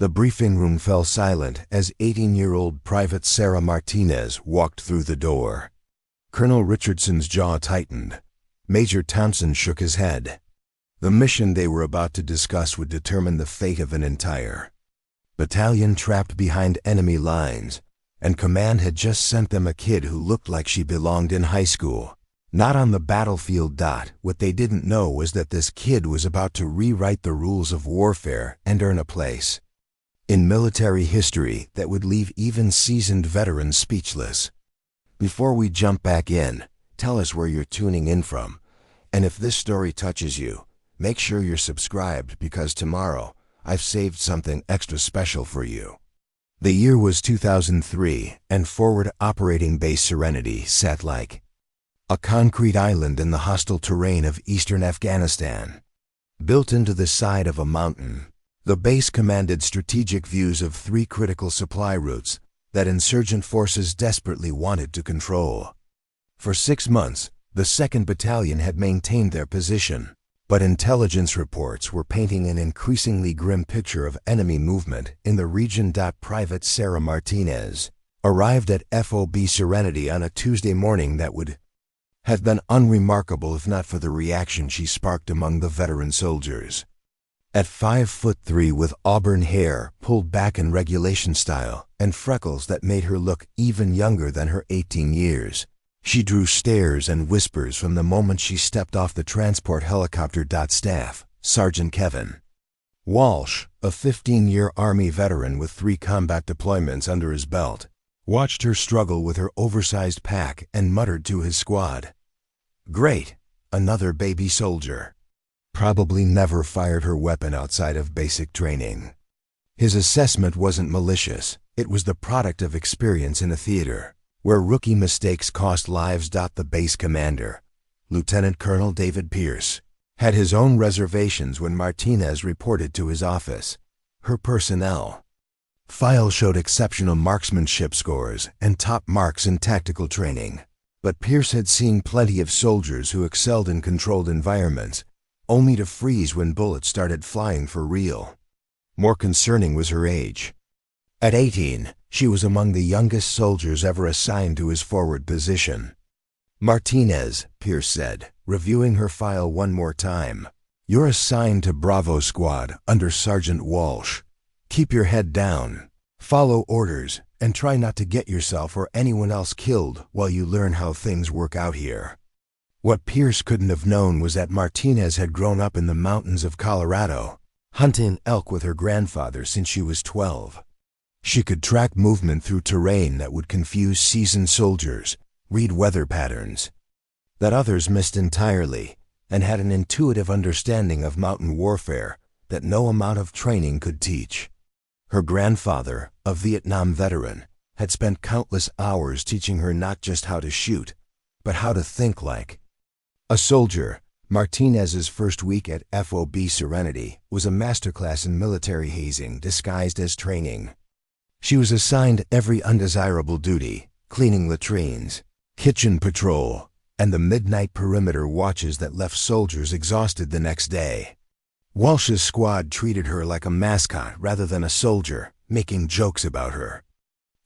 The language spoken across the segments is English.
The briefing room fell silent as 18-year-old Private Sarah Martinez walked through the door. Colonel Richardson's jaw tightened. Major Thompson shook his head. The mission they were about to discuss would determine the fate of an entire battalion trapped behind enemy lines, and command had just sent them a kid who looked like she belonged in high school. Not on the battlefield. What they didn't know was that this kid was about to rewrite the rules of warfare and earn a place in military history that would leave even seasoned veterans speechless. Before we jump back in, tell us where you're tuning in from, and if this story touches you, make sure you're subscribed because tomorrow I've saved something extra special for you. The year was 2003, and Forward Operating Base Serenity sat like a concrete island in the hostile terrain of eastern Afghanistan. Built into the side of a mountain, the base commanded strategic views of 3 critical supply routes that insurgent forces desperately wanted to control. For 6 months, the 2nd Battalion had maintained their position, but intelligence reports were painting an increasingly grim picture of enemy movement in the region. Private Sarah Martinez arrived at FOB Serenity on a Tuesday morning that would have been unremarkable if not for the reaction she sparked among the veteran soldiers. At 5'3" with auburn hair pulled back in regulation style and freckles that made her look even younger than her 18 years, she drew stares and whispers from the moment she stepped off the transport helicopter. Staff Sergeant Kevin Walsh, a 15-year Army veteran with 3 combat deployments under his belt, watched her struggle with her oversized pack and muttered to his squad, "Great, another baby soldier. Probably never fired her weapon outside of basic training." His assessment wasn't malicious. It was the product of experience in a theater where rookie mistakes cost lives. The base commander, Lieutenant Colonel David Pierce, had his own reservations when Martinez reported to his office. Her personnel file showed exceptional marksmanship scores and top marks in tactical training, but Pierce had seen plenty of soldiers who excelled in controlled environments, only to freeze when bullets started flying for real. More concerning was her age. At 18, she was among the youngest soldiers ever assigned to his forward position. "Martinez," Pierce said, reviewing her file one more time, "you're assigned to Bravo Squad under Sergeant Walsh. Keep your head down, follow orders, and try not to get yourself or anyone else killed while you learn how things work out here." What Pierce couldn't have known was that Martinez had grown up in the mountains of Colorado, hunting elk with her grandfather since she was 12. She could track movement through terrain that would confuse seasoned soldiers, read weather patterns that others missed entirely, and had an intuitive understanding of mountain warfare that no amount of training could teach. Her grandfather, a Vietnam veteran, had spent countless hours teaching her not just how to shoot, but how to think like a soldier. Martinez's first week at FOB Serenity was a masterclass in military hazing disguised as training. She was assigned every undesirable duty: cleaning latrines, kitchen patrol, and the midnight perimeter watches that left soldiers exhausted the next day. Walsh's squad treated her like a mascot rather than a soldier, making jokes about her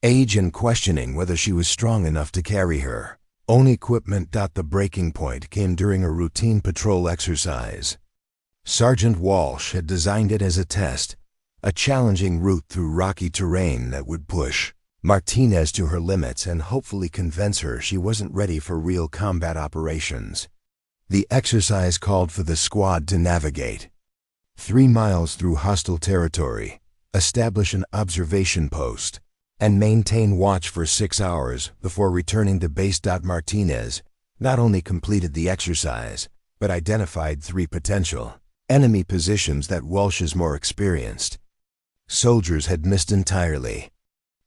age and questioning whether she was strong enough to carry her own equipment. The breaking point came during a routine patrol exercise. Sergeant Walsh had designed it as a test, a challenging route through rocky terrain that would push Martinez to her limits and hopefully convince her she wasn't ready for real combat operations. The exercise called for the squad to navigate 3 miles through hostile territory, establish an observation post, and maintain watch for 6 hours before returning to base. Martinez not only completed the exercise, but identified 3 potential enemy positions that Walsh's more experienced soldiers had missed entirely.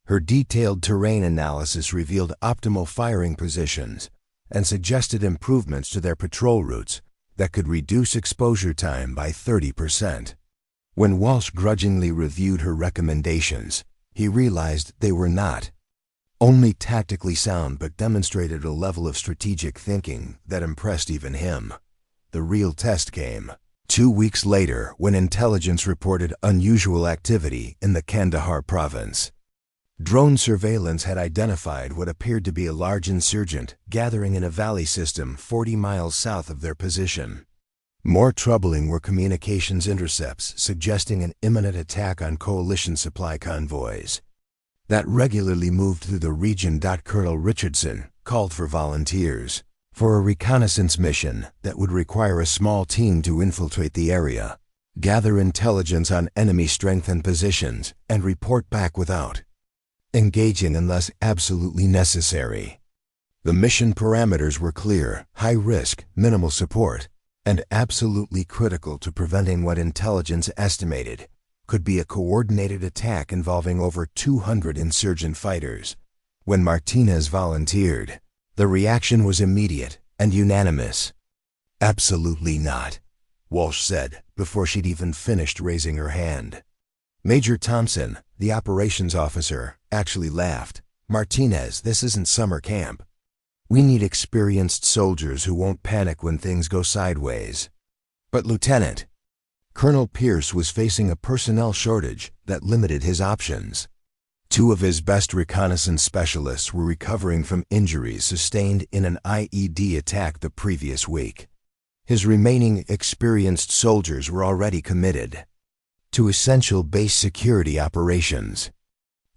Her detailed terrain analysis revealed optimal firing positions and suggested improvements to their patrol routes that could reduce exposure time by 30%. When Walsh grudgingly reviewed her recommendations, he realized they were not only tactically sound but demonstrated a level of strategic thinking that impressed even him. The real test came 2 weeks later, when intelligence reported unusual activity in the Kandahar province, drone surveillance had identified what appeared to be a large insurgent gathering in a valley system 40 miles south of their position. More troubling were communications intercepts suggesting an imminent attack on coalition supply convoys that regularly moved through the region. Colonel Richardson called for volunteers for a reconnaissance mission that would require a small team to infiltrate the area, gather intelligence on enemy strength and positions, and report back without engaging unless absolutely necessary. The mission parameters were clear: high risk, minimal support, and absolutely critical to preventing what intelligence estimated could be a coordinated attack involving over 200 insurgent fighters. When Martinez volunteered, the reaction was immediate and unanimous. "Absolutely not," Walsh said before she'd even finished raising her hand. Major Thompson, the operations officer, actually laughed. "Martinez, this isn't summer camp. We need experienced soldiers who won't panic when things go sideways." But Lieutenant Colonel Pierce was facing a personnel shortage that limited his options. 2 of his best reconnaissance specialists were recovering from injuries sustained in an IED attack the previous week. His remaining experienced soldiers were already committed to essential base security operations.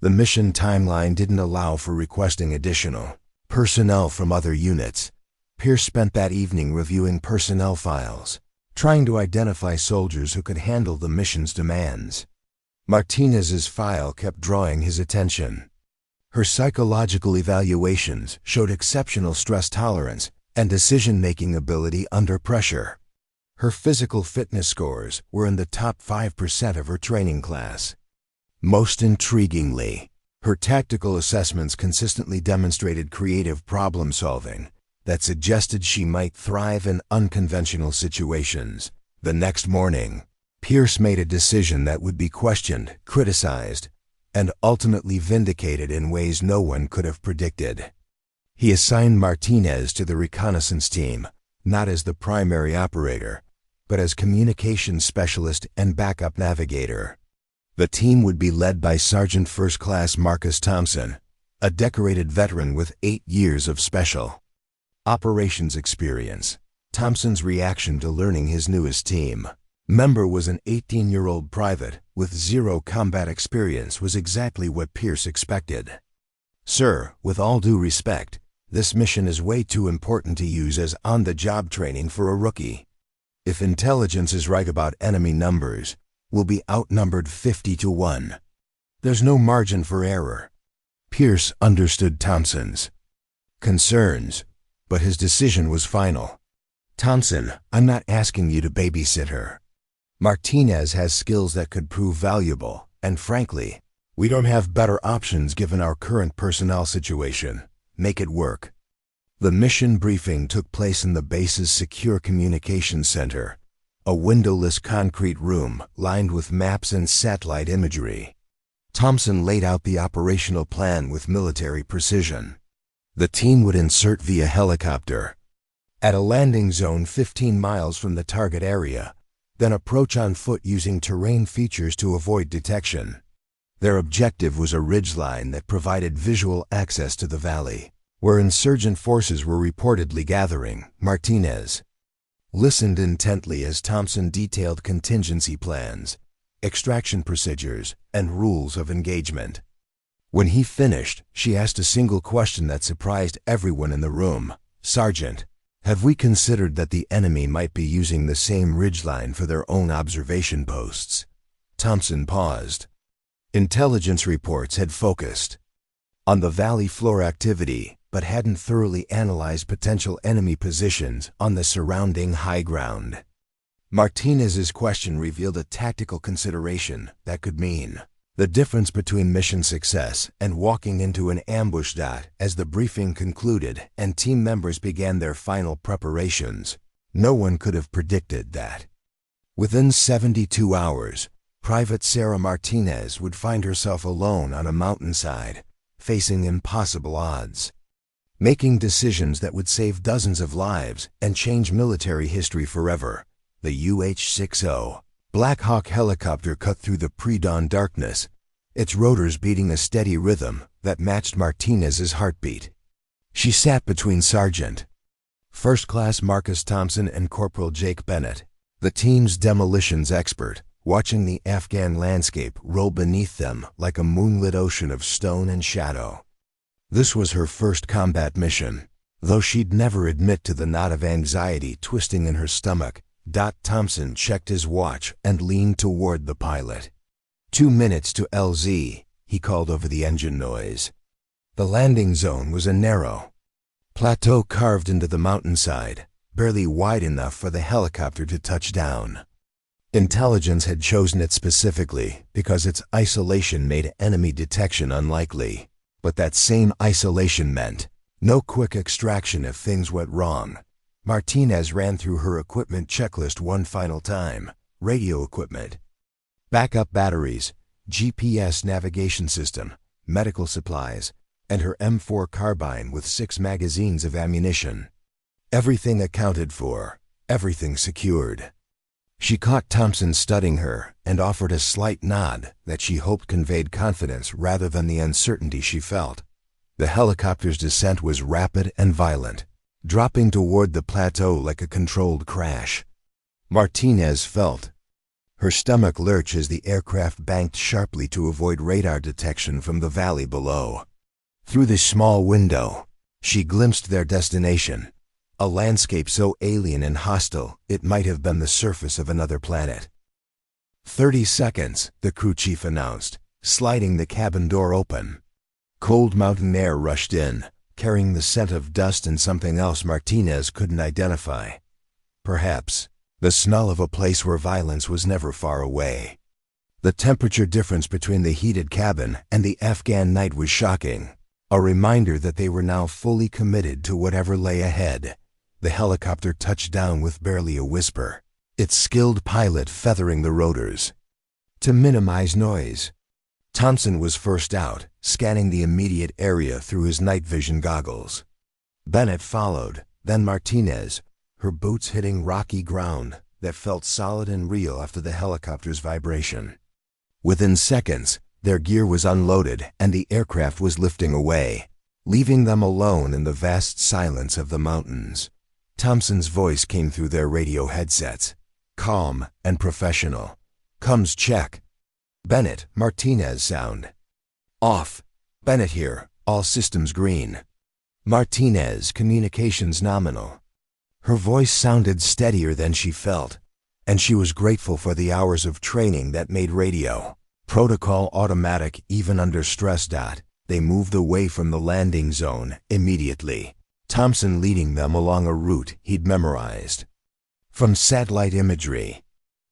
The mission timeline didn't allow for requesting additional personnel from other units. Pierce spent that evening reviewing personnel files, trying to identify soldiers who could handle the mission's demands. Martinez's file kept drawing his attention. Her psychological evaluations showed exceptional stress tolerance and decision-making ability under pressure. Her physical fitness scores were in the top 5% of her training class. Most intriguingly, her tactical assessments consistently demonstrated creative problem-solving that suggested she might thrive in unconventional situations. The next morning, Pierce made a decision that would be questioned, criticized, and ultimately vindicated in ways no one could have predicted. He assigned Martinez to the reconnaissance team, not as the primary operator, but as communications specialist and backup navigator. The team would be led by Sergeant First Class Marcus Thompson, a decorated veteran with 8 years of special operations experience. Thompson's reaction to learning his newest team member was an 18-year-old private with 0 combat experience was exactly what Pierce expected. "Sir, with all due respect, this mission is way too important to use as on-the-job training for a rookie. If intelligence is right about enemy numbers, we'll be outnumbered 50-1. There's no margin for error." Pierce understood Thompson's concerns, but his decision was final. "Thompson, I'm not asking you to babysit her. Martinez has skills that could prove valuable, and frankly, we don't have better options given our current personnel situation. Make it work." The mission briefing took place in the base's secure communications center, a windowless concrete room lined with maps and satellite imagery. Thompson laid out the operational plan with military precision. The team would insert via helicopter at a landing zone 15 miles from the target area, then approach on foot using terrain features to avoid detection. Their objective was a ridgeline that provided visual access to the valley, where insurgent forces were reportedly gathering. Martinez listened intently as Thompson detailed contingency plans, extraction procedures, and rules of engagement. When he finished, she asked a single question that surprised everyone in the room. "Sergeant, have we considered that the enemy might be using the same ridgeline for their own observation posts?" Thompson paused. Intelligence reports had focused on the valley floor activity, but hadn't thoroughly analyzed potential enemy positions on the surrounding high ground. Martinez's question revealed a tactical consideration that could mean the difference between mission success and walking into an ambush. As the briefing concluded and team members began their final preparations, no one could have predicted that within 72 hours, Private Sarah Martinez would find herself alone on a mountainside, facing impossible odds, making decisions that would save dozens of lives and change military history forever. The UH-60 Black Hawk helicopter cut through the pre-dawn darkness, its rotors beating a steady rhythm that matched Martinez's heartbeat. She sat between Sergeant First Class Marcus Thompson and Corporal Jake Bennett, the team's demolitions expert, watching the Afghan landscape roll beneath them like a moonlit ocean of stone and shadow. This was her first combat mission, though she'd never admit to the knot of anxiety twisting in her stomach. Thompson checked his watch and leaned toward the pilot. 2 minutes to LZ, he called over the engine noise. The landing zone was a narrow plateau carved into the mountainside, barely wide enough for the helicopter to touch down. Intelligence had chosen it specifically because its isolation made enemy detection unlikely. But that same isolation meant no quick extraction if things went wrong. Martinez ran through her equipment checklist one final time. Radio equipment, backup batteries, GPS navigation system, medical supplies, and her M4 carbine with 6 magazines of ammunition. Everything accounted for, everything secured. She caught Thompson studying her and offered a slight nod that she hoped conveyed confidence rather than the uncertainty she felt. The helicopter's descent was rapid and violent, dropping toward the plateau like a controlled crash. Martinez felt her stomach lurch as the aircraft banked sharply to avoid radar detection from the valley below. Through the small window, she glimpsed their destination, a landscape so alien and hostile it might have been the surface of another planet. 30 seconds, the crew chief announced, sliding the cabin door open. Cold mountain air rushed in, carrying the scent of dust and something else Martinez couldn't identify. Perhaps the smell of a place where violence was never far away. The temperature difference between the heated cabin and the Afghan night was shocking, a reminder that they were now fully committed to whatever lay ahead. The helicopter touched down with barely a whisper, its skilled pilot feathering the rotors to minimize noise. Thompson was first out, scanning the immediate area through his night vision goggles. Bennett followed, then Martinez, her boots hitting rocky ground that felt solid and real after the helicopter's vibration. Within seconds, their gear was unloaded and the aircraft was lifting away, leaving them alone in the vast silence of the mountains. Thompson's voice came through their radio headsets, calm and professional. "Comes check." Bennett, Martinez sound. "Off. Bennett here, all systems green." Martinez, communications nominal. Her voice sounded steadier than she felt, and she was grateful for the hours of training that made radio protocol automatic even under stress. They moved away from the landing zone immediately, Thompson leading them along a route he'd memorized from satellite imagery.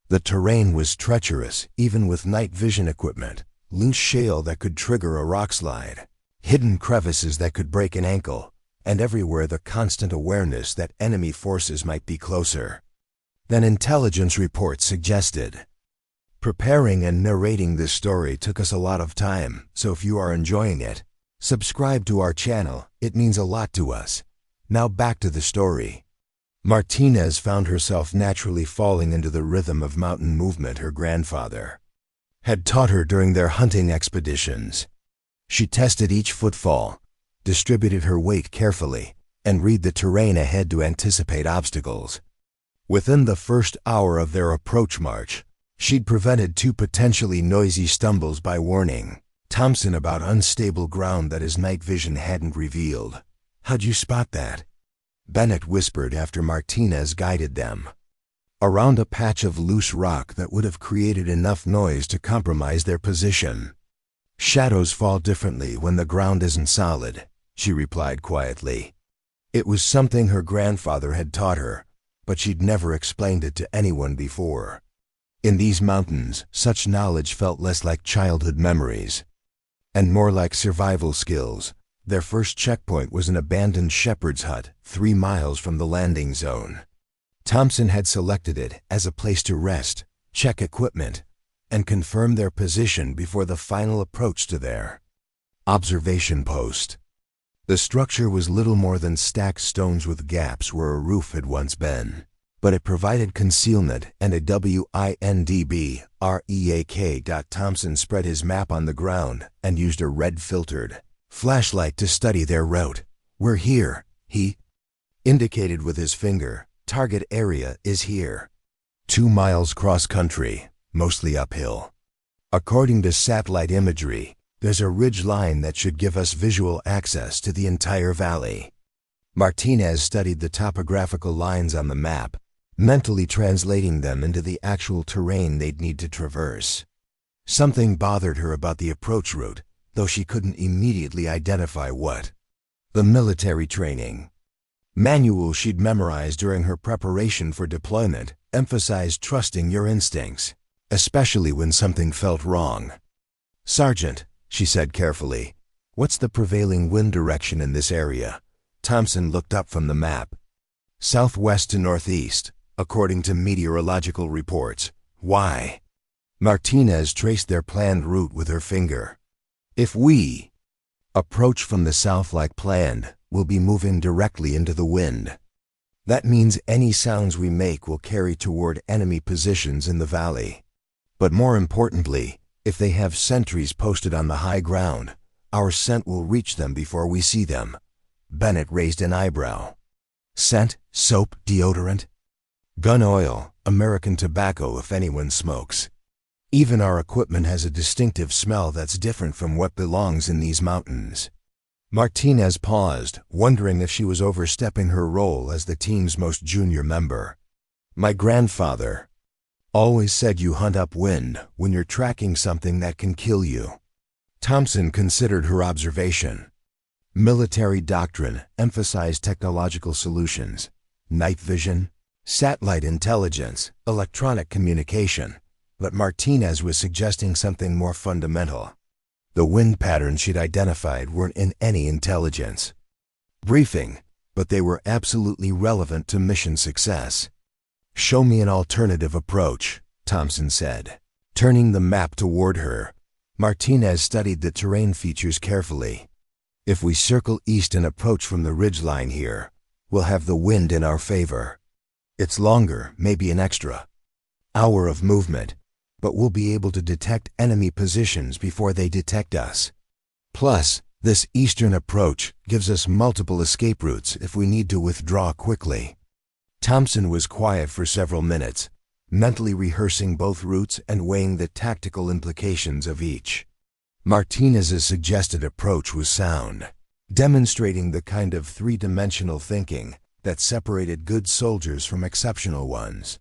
The terrain was treacherous, even with night vision equipment. Loose shale that could trigger a rock slide, hidden crevices that could break an ankle, and everywhere the constant awareness that enemy forces might be closer than intelligence reports suggested. Preparing and narrating this story took us a lot of time, so if you are enjoying it, subscribe to our channel. It means a lot to us. Now back to the story. Martinez found herself naturally falling into the rhythm of mountain movement her grandfather had taught her during their hunting expeditions. She tested each footfall, distributed her weight carefully, and read the terrain ahead to anticipate obstacles. Within the first hour of their approach march, she'd prevented 2 potentially noisy stumbles by warning Thompson about unstable ground that his night vision hadn't revealed. "How'd you spot that?" Bennett whispered after Martinez guided them around a patch of loose rock that would have created enough noise to compromise their position. "Shadows fall differently when the ground isn't solid," she replied quietly. It was something her grandfather had taught her, but she'd never explained it to anyone before. In these mountains, such knowledge felt less like childhood memories and more like survival skills. Their first checkpoint was an abandoned shepherd's hut 3 miles from the landing zone. Thompson had selected it as a place to rest, check equipment, and confirm their position before the final approach to their observation post. The structure was little more than stacked stones with gaps where a roof had once been. but it provided concealment and a WINDB REAK. Thompson spread his map on the ground and used a red-filtered flashlight to study their route. "We're here," he indicated with his finger. "Target area is here. 2 miles cross-country, mostly uphill. According to satellite imagery, there's a ridge line that should give us visual access to the entire valley." Martinez studied the topographical lines on the map, mentally translating them into the actual terrain they'd need to traverse. Something bothered her about the approach route, though she couldn't immediately identify what. The military training manual she'd memorized during her preparation for deployment emphasized trusting your instincts, especially when something felt wrong. "Sergeant," she said carefully, "what's the prevailing wind direction in this area?" Thompson looked up from the map. "Southwest to northeast, according to meteorological reports." "Why?" Martinez traced their planned route with her finger. "If we approach from the south like planned, we'll be moving directly into the wind. That means any sounds we make will carry toward enemy positions in the valley. But more importantly, if they have sentries posted on the high ground, our scent will reach them before we see them." Bennett raised an eyebrow. "Scent? Soap? Deodorant?" "Gun oil, American tobacco if anyone smokes. Even our equipment has a distinctive smell that's different from what belongs in these mountains." Martinez paused, wondering if she was overstepping her role as the team's most junior member. "My grandfather always said you hunt up wind when you're tracking something that can kill you." Thompson considered her observation. Military doctrine emphasized technological solutions, night vision, satellite intelligence, electronic communication, but Martinez was suggesting something more fundamental. The wind patterns she'd identified weren't in any intelligence briefing, but they were absolutely relevant to mission success. "Show me an alternative approach," Thompson said. Turning the map toward her, Martinez studied the terrain features carefully. "If we circle east and approach from the ridgeline here, we'll have the wind in our favor. It's longer, maybe an extra hour of movement, but we'll be able to detect enemy positions before they detect us. Plus, this eastern approach gives us multiple escape routes if we need to withdraw quickly." Thompson was quiet for several minutes, mentally rehearsing both routes and weighing the tactical implications of each. Martinez's suggested approach was sound, demonstrating the kind of three-dimensional thinking that separated good soldiers from exceptional ones.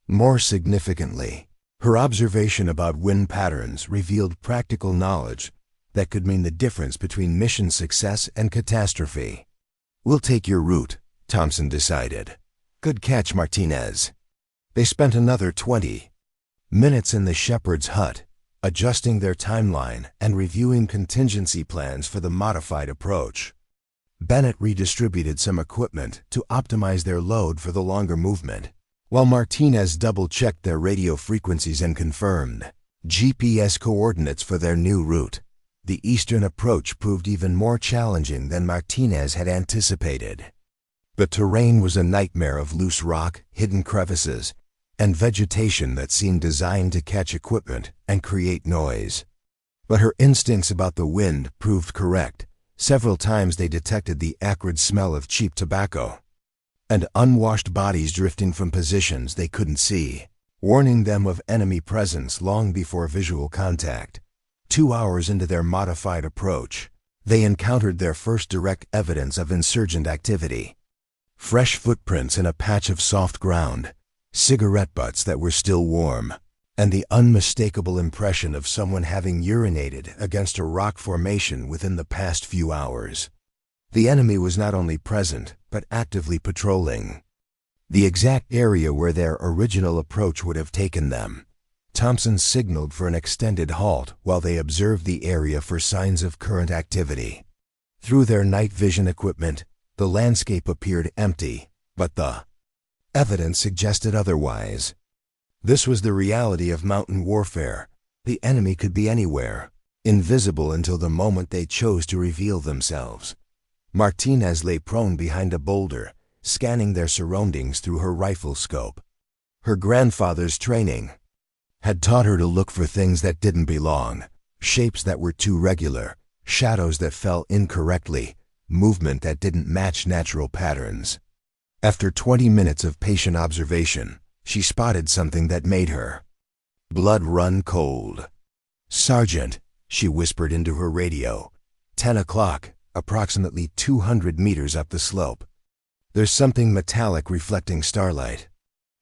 More significantly, her observation about wind patterns revealed practical knowledge that could mean the difference between mission success and catastrophe. "We'll take your route," Thompson decided. "Good catch, Martinez." They spent another 20 minutes in the shepherd's hut, adjusting their timeline and reviewing contingency plans for the modified approach. Bennett redistributed some equipment to optimize their load for the longer movement, while Martinez double-checked their radio frequencies and confirmed GPS coordinates for their new route. The eastern approach proved even more challenging than Martinez had anticipated. The terrain was a nightmare of loose rock, hidden crevices, and vegetation that seemed designed to catch equipment and create noise. But her instincts about the wind proved correct. Several times they detected the acrid smell of cheap tobacco and unwashed bodies drifting from positions they couldn't see, warning them of enemy presence long before visual contact. 2 hours into their modified approach, they encountered their first direct evidence of insurgent activity. Fresh footprints in a patch of soft ground, cigarette butts that were still warm, and the unmistakable impression of someone having urinated against a rock formation within the past few hours. The enemy was not only present, but actively patrolling the exact area where their original approach would have taken them. Thompson signaled for an extended halt while they observed the area for signs of current activity. Through their night vision equipment, the landscape appeared empty, but the evidence suggested otherwise. This was the reality of mountain warfare. The enemy could be anywhere, invisible until the moment they chose to reveal themselves. Martinez lay prone behind a boulder, scanning their surroundings through her rifle scope. Her grandfather's training had taught her to look for things that didn't belong, shapes that were too regular, shadows that fell incorrectly, movement that didn't match natural patterns. After 20 minutes of patient observation, she spotted something that made her blood run cold. "Sergeant," she whispered into her radio, 10 o'clock, approximately 200 meters up the slope. "There's something metallic reflecting starlight."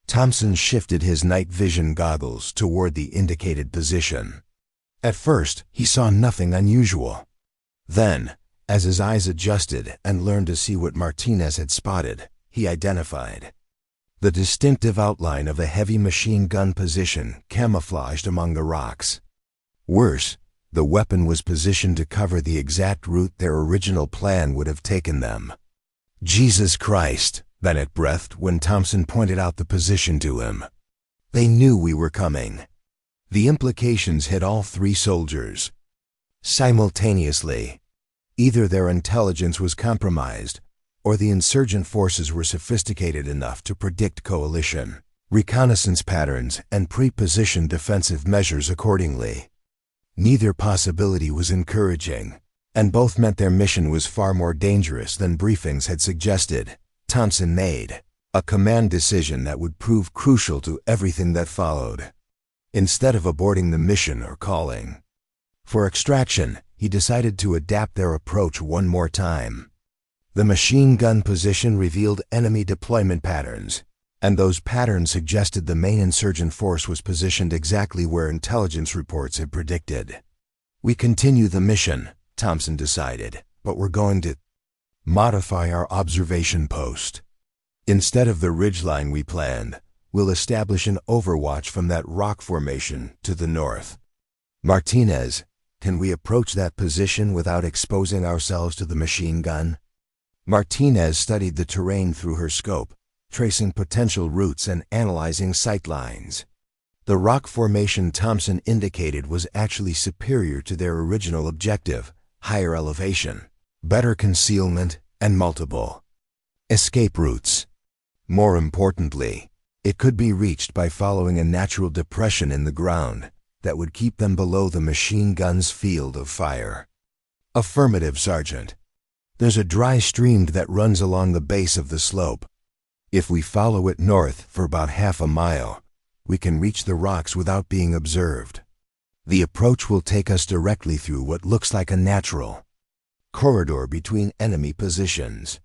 Thompson shifted his night vision goggles toward the indicated position. At first, he saw nothing unusual. Then, as his eyes adjusted and learned to see what Martinez had spotted, he identified the distinctive outline of a heavy machine gun position camouflaged among the rocks. Worse, the weapon was positioned to cover the exact route their original plan would have taken them. "Jesus Christ," Bennett breathed when Thompson pointed out the position to him. "They knew we were coming." The implications hit all three soldiers simultaneously. Either their intelligence was compromised, or the insurgent forces were sophisticated enough to predict coalition reconnaissance patterns and pre-position defensive measures accordingly. Neither possibility was encouraging, and both meant their mission was far more dangerous than briefings had suggested. Thompson made a command decision that would prove crucial to everything that followed. Instead of aborting the mission or calling for extraction, he decided to adapt their approach one more time. The machine gun position revealed enemy deployment patterns, and those patterns suggested the main insurgent force was positioned exactly where intelligence reports had predicted. "We continue the mission," Thompson decided, "but we're going to modify our observation post. Instead of the ridgeline we planned, we'll establish an overwatch from that rock formation to the north." "Martinez, can we approach that position without exposing ourselves to the machine gun?" Martinez studied the terrain through her scope, tracing potential routes and analyzing sightlines. The rock formation Thompson indicated was actually superior to their original objective: higher elevation, better concealment, and multiple escape routes. More importantly, it could be reached by following a natural depression in the ground that would keep them below the machine gun's field of fire. "Affirmative, Sergeant. There's a dry stream that runs along the base of the slope. If we follow it north for about half a mile, we can reach the rocks without being observed. The approach will take us directly through what looks like a natural corridor between enemy positions."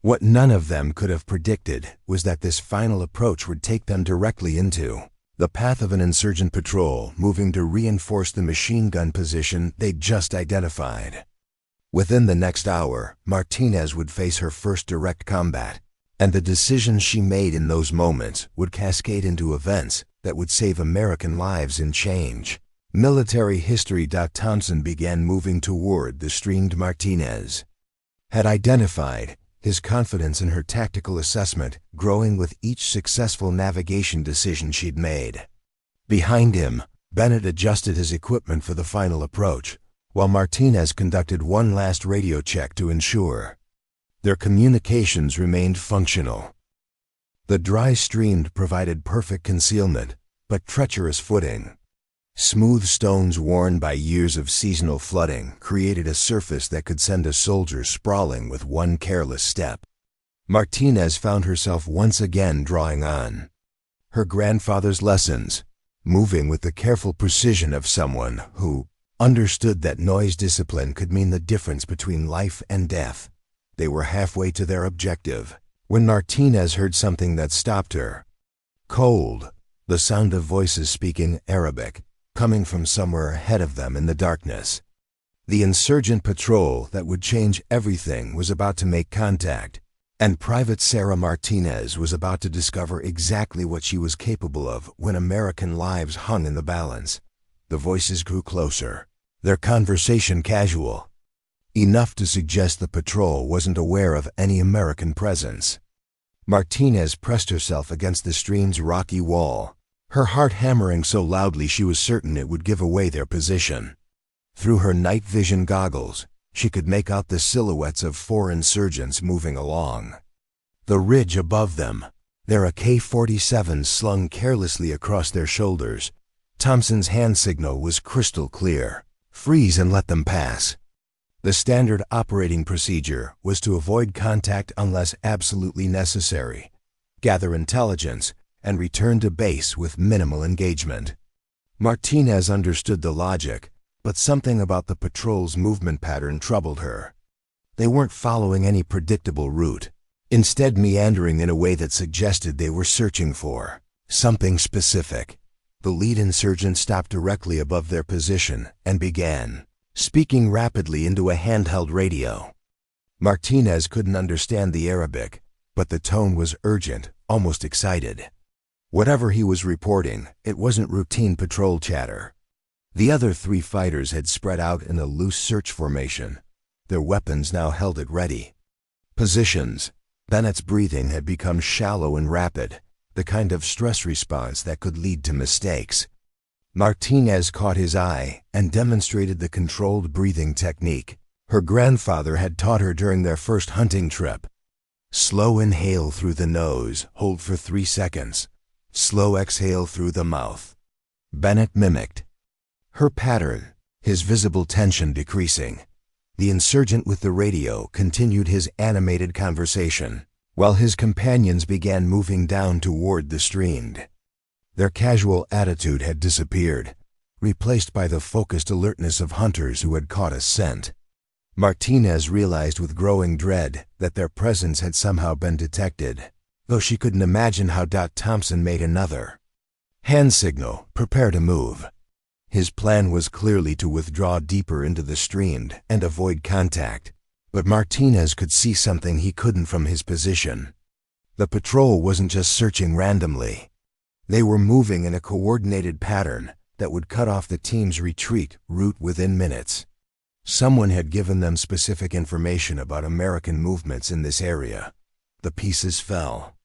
What none of them could have predicted was that this final approach would take them directly into the path of an insurgent patrol moving to reinforce the machine gun position they'd just identified. Within the next hour, Martinez would face her first direct combat, and the decisions she made in those moments would cascade into events that would save American lives and change military history. Thompson began moving toward the stream Martinez had identified, his confidence in her tactical assessment growing with each successful navigation decision she'd made. Behind him, Bennett adjusted his equipment for the final approach, while Martinez conducted one last radio check to ensure their communications remained functional. The dry stream provided perfect concealment, but treacherous footing. Smooth stones worn by years of seasonal flooding created a surface that could send a soldier sprawling with one careless step. Martinez found herself once again drawing on her grandfather's lessons, moving with the careful precision of someone who understood that noise discipline could mean the difference between life and death. They were halfway to their objective when Martinez heard something that stopped her. Cold, the sound of voices speaking Arabic, coming from somewhere ahead of them in the darkness. The insurgent patrol that would change everything was about to make contact, and Private Sarah Martinez was about to discover exactly what she was capable of when American lives hung in the balance. The voices grew closer, their conversation casual, enough to suggest the patrol wasn't aware of any American presence. Martinez pressed herself against the stream's rocky wall, her heart hammering so loudly she was certain it would give away their position. Through her night vision goggles, she could make out the silhouettes of 4 insurgents moving along. The ridge above them, their AK-47s slung carelessly across their shoulders. Thompson's hand signal was crystal clear. Freeze and let them pass. The standard operating procedure was to avoid contact unless absolutely necessary, gather intelligence, and return to base with minimal engagement. Martinez understood the logic, but something about the patrol's movement pattern troubled her. They weren't following any predictable route, instead meandering in a way that suggested they were searching for something specific. The lead insurgent stopped directly above their position and began speaking rapidly into a handheld radio. Martinez couldn't understand the Arabic, but the tone was urgent, almost excited. Whatever he was reporting, it wasn't routine patrol chatter. The other 3 fighters had spread out in a loose search formation, their weapons now held at ready. Positions. Bennett's breathing had become shallow and rapid, the kind of stress response that could lead to mistakes. Martinez caught his eye and demonstrated the controlled breathing technique her grandfather had taught her during their first hunting trip. Slow inhale through the nose, hold for 3 seconds. Slow exhale through the mouth. Bennett mimicked her pattern, his visible tension decreasing. The insurgent with the radio continued his animated conversation, while his companions began moving down toward the stream. Their casual attitude had disappeared, replaced by the focused alertness of hunters who had caught a scent. Martinez realized with growing dread that their presence had somehow been detected, though she couldn't imagine how. Thompson made another hand signal, prepare to move. His plan was clearly to withdraw deeper into the stream and avoid contact, but Martinez could see something he couldn't from his position. The patrol wasn't just searching randomly. They were moving in a coordinated pattern that would cut off the team's retreat route within minutes. Someone had given them specific information about American movements in this area. The pieces fell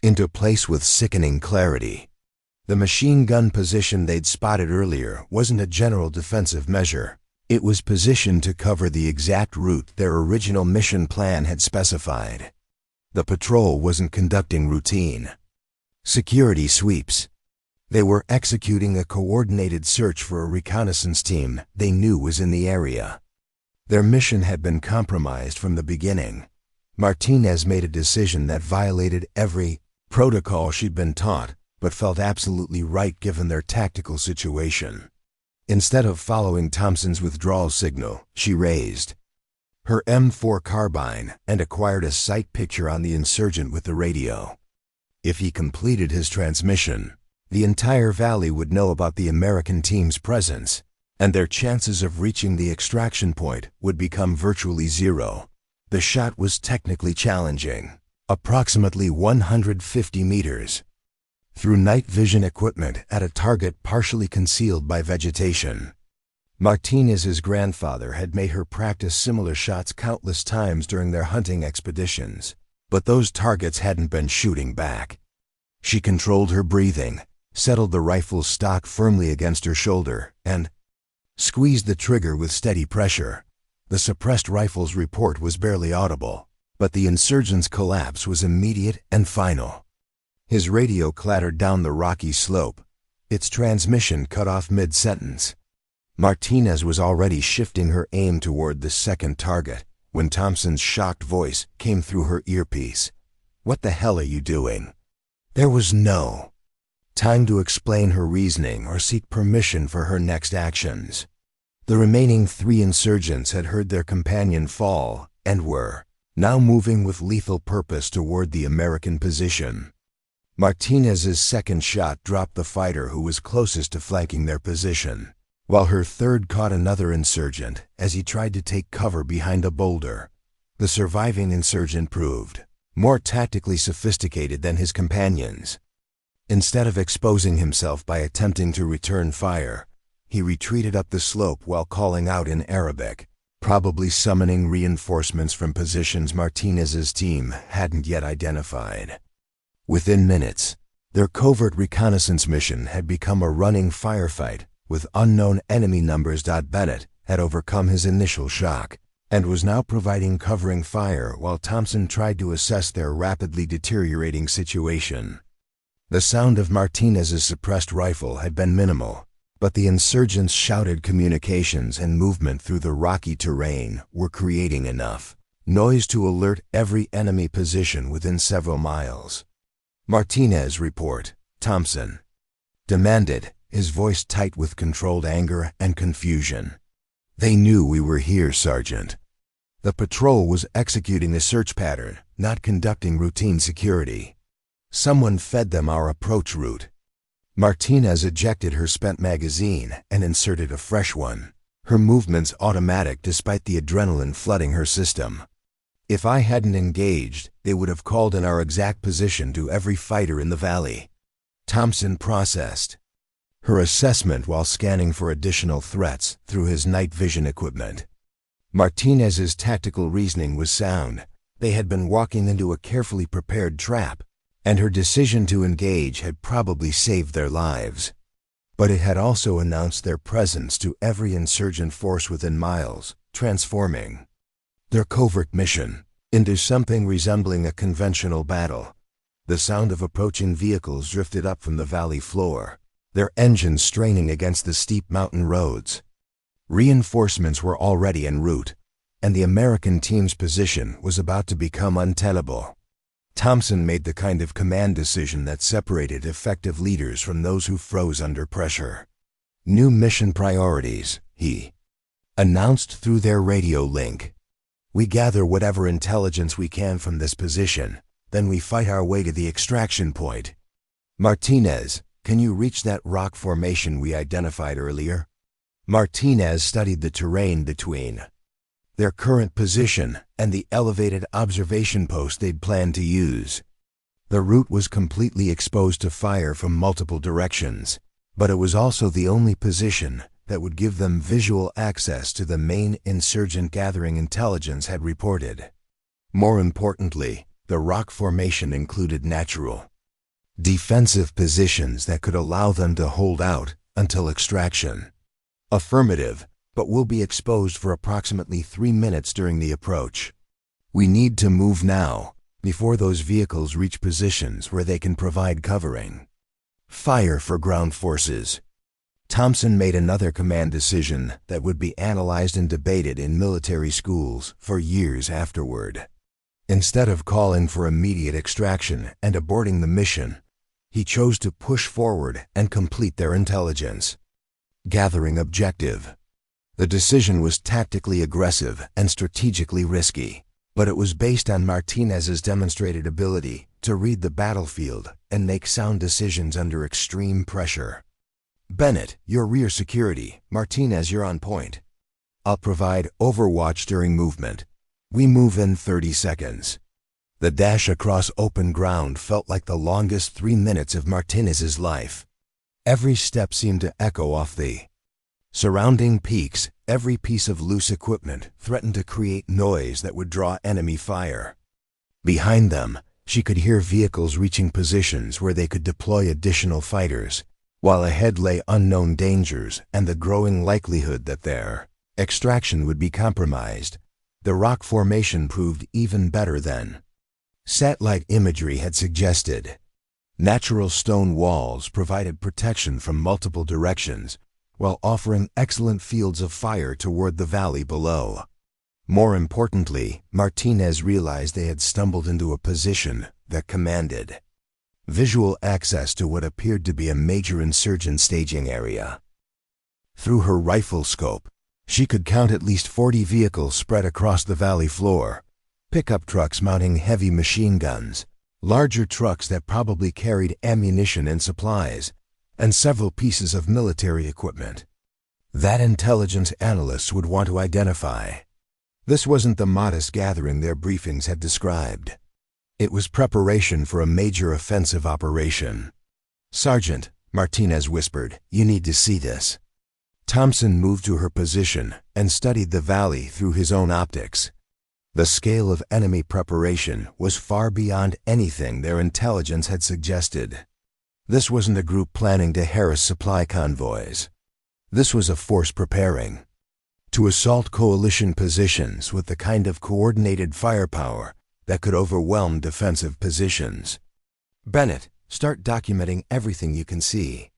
into place with sickening clarity. The machine gun position they'd spotted earlier wasn't a general defensive measure. It was positioned to cover the exact route their original mission plan had specified. The patrol wasn't conducting routine security sweeps. They were executing a coordinated search for a reconnaissance team they knew was in the area. Their mission had been compromised from the beginning. Martinez made a decision that violated every protocol she'd been taught, but felt absolutely right given their tactical situation. Instead of following Thompson's withdrawal signal, she raised her M4 carbine and acquired a sight picture on the insurgent with the radio. If he completed his transmission, the entire valley would know about the American team's presence, and their chances of reaching the extraction point would become virtually zero. The shot was technically challenging, approximately 150 meters, through night vision equipment at a target partially concealed by vegetation. Martinez's grandfather had made her practice similar shots countless times during their hunting expeditions, but those targets hadn't been shooting back. She controlled her breathing, settled the rifle's stock firmly against her shoulder, and squeezed the trigger with steady pressure. The suppressed rifle's report was barely audible, but the insurgent's collapse was immediate and final. His radio clattered down the rocky slope, its transmission cut off mid-sentence. Martinez was already shifting her aim toward the second target when Thompson's shocked voice came through her earpiece. "What the hell are you doing?" There was no time to explain her reasoning or seek permission for her next actions. The remaining 3 insurgents had heard their companion fall and were now moving with lethal purpose toward the American position. Martinez's second shot dropped the fighter who was closest to flanking their position, while her third caught another insurgent as he tried to take cover behind a boulder. The surviving insurgent proved more tactically sophisticated than his companions. Instead of exposing himself by attempting to return fire, he retreated up the slope while calling out in Arabic, probably summoning reinforcements from positions Martinez's team hadn't yet identified. Within minutes, their covert reconnaissance mission had become a running firefight with unknown enemy numbers. Bennett had overcome his initial shock and was now providing covering fire while Thompson tried to assess their rapidly deteriorating situation. The sound of Martinez's suppressed rifle had been minimal, but the insurgents' shouted communications and movement through the rocky terrain were creating enough noise to alert every enemy position within several miles. "Martinez, report," Thompson demanded, his voice tight with controlled anger and confusion. "They knew we were here, Sergeant. The patrol was executing a search pattern, not conducting routine security. Someone fed them our approach route." Martinez ejected her spent magazine and inserted a fresh one, her movements automatic despite the adrenaline flooding her system. "If I hadn't engaged, they would have called in our exact position to every fighter in the valley," Thompson processed her assessment while scanning for additional threats through his night vision equipment. Martinez's tactical reasoning was sound. They had been walking into a carefully prepared trap, and her decision to engage had probably saved their lives. But it had also announced their presence to every insurgent force within miles, transforming their covert mission into something resembling a conventional battle. The sound of approaching vehicles drifted up from the valley floor, their engines straining against the steep mountain roads. Reinforcements were already en route, and the American team's position was about to become untenable. Thompson made the kind of command decision that separated effective leaders from those who froze under pressure. "New mission priorities," he announced through their radio link. "We gather whatever intelligence we can from this position, then we fight our way to the extraction point. Martinez, can you reach that rock formation we identified earlier?" Martinez studied the terrain between their current position and the elevated observation post they'd planned to use. The route was completely exposed to fire from multiple directions, but it was also the only position that would give them visual access to the main insurgent gathering intelligence had reported. More importantly, the rock formation included natural defensive positions that could allow them to hold out until extraction. "Affirmative, but will be exposed for approximately 3 minutes during the approach. We need to move now, before those vehicles reach positions where they can provide covering. Fire for ground forces." Thompson made another command decision that would be analyzed and debated in military schools for years afterward. Instead of calling for immediate extraction and aborting the mission, he chose to push forward and complete their intelligence gathering objective. The decision was tactically aggressive and strategically risky, but it was based on Martinez's demonstrated ability to read the battlefield and make sound decisions under extreme pressure. "Bennett, your rear security. Martinez, you're on point. I'll provide overwatch during movement. We move in 30 seconds. The dash across open ground felt like the longest 3 minutes of Martinez's life. Every step seemed to echo off the surrounding peaks. Every piece of loose equipment threatened to create noise that would draw enemy fire. Behind them, she could hear vehicles reaching positions where they could deploy additional fighters, while ahead lay unknown dangers and the growing likelihood that their extraction would be compromised. The rock formation proved even better than satellite imagery had suggested. Natural stone walls provided protection from multiple directions, while offering excellent fields of fire toward the valley below. More importantly, Martinez realized they had stumbled into a position that commanded visual access to what appeared to be a major insurgent staging area. Through her rifle scope, she could count at least 40 vehicles spread across the valley floor, pickup trucks mounting heavy machine guns, larger trucks that probably carried ammunition and supplies, and several pieces of military equipment that intelligence analysts would want to identify. This wasn't the modest gathering their briefings had described. It was preparation for a major offensive operation. "Sergeant," Martinez whispered, "you need to see this." Thompson moved to her position and studied the valley through his own optics. The scale of enemy preparation was far beyond anything their intelligence had suggested. This wasn't a group planning to harass supply convoys. This was a force preparing to assault coalition positions with the kind of coordinated firepower that could overwhelm defensive positions. Bennett, start documenting everything you can see.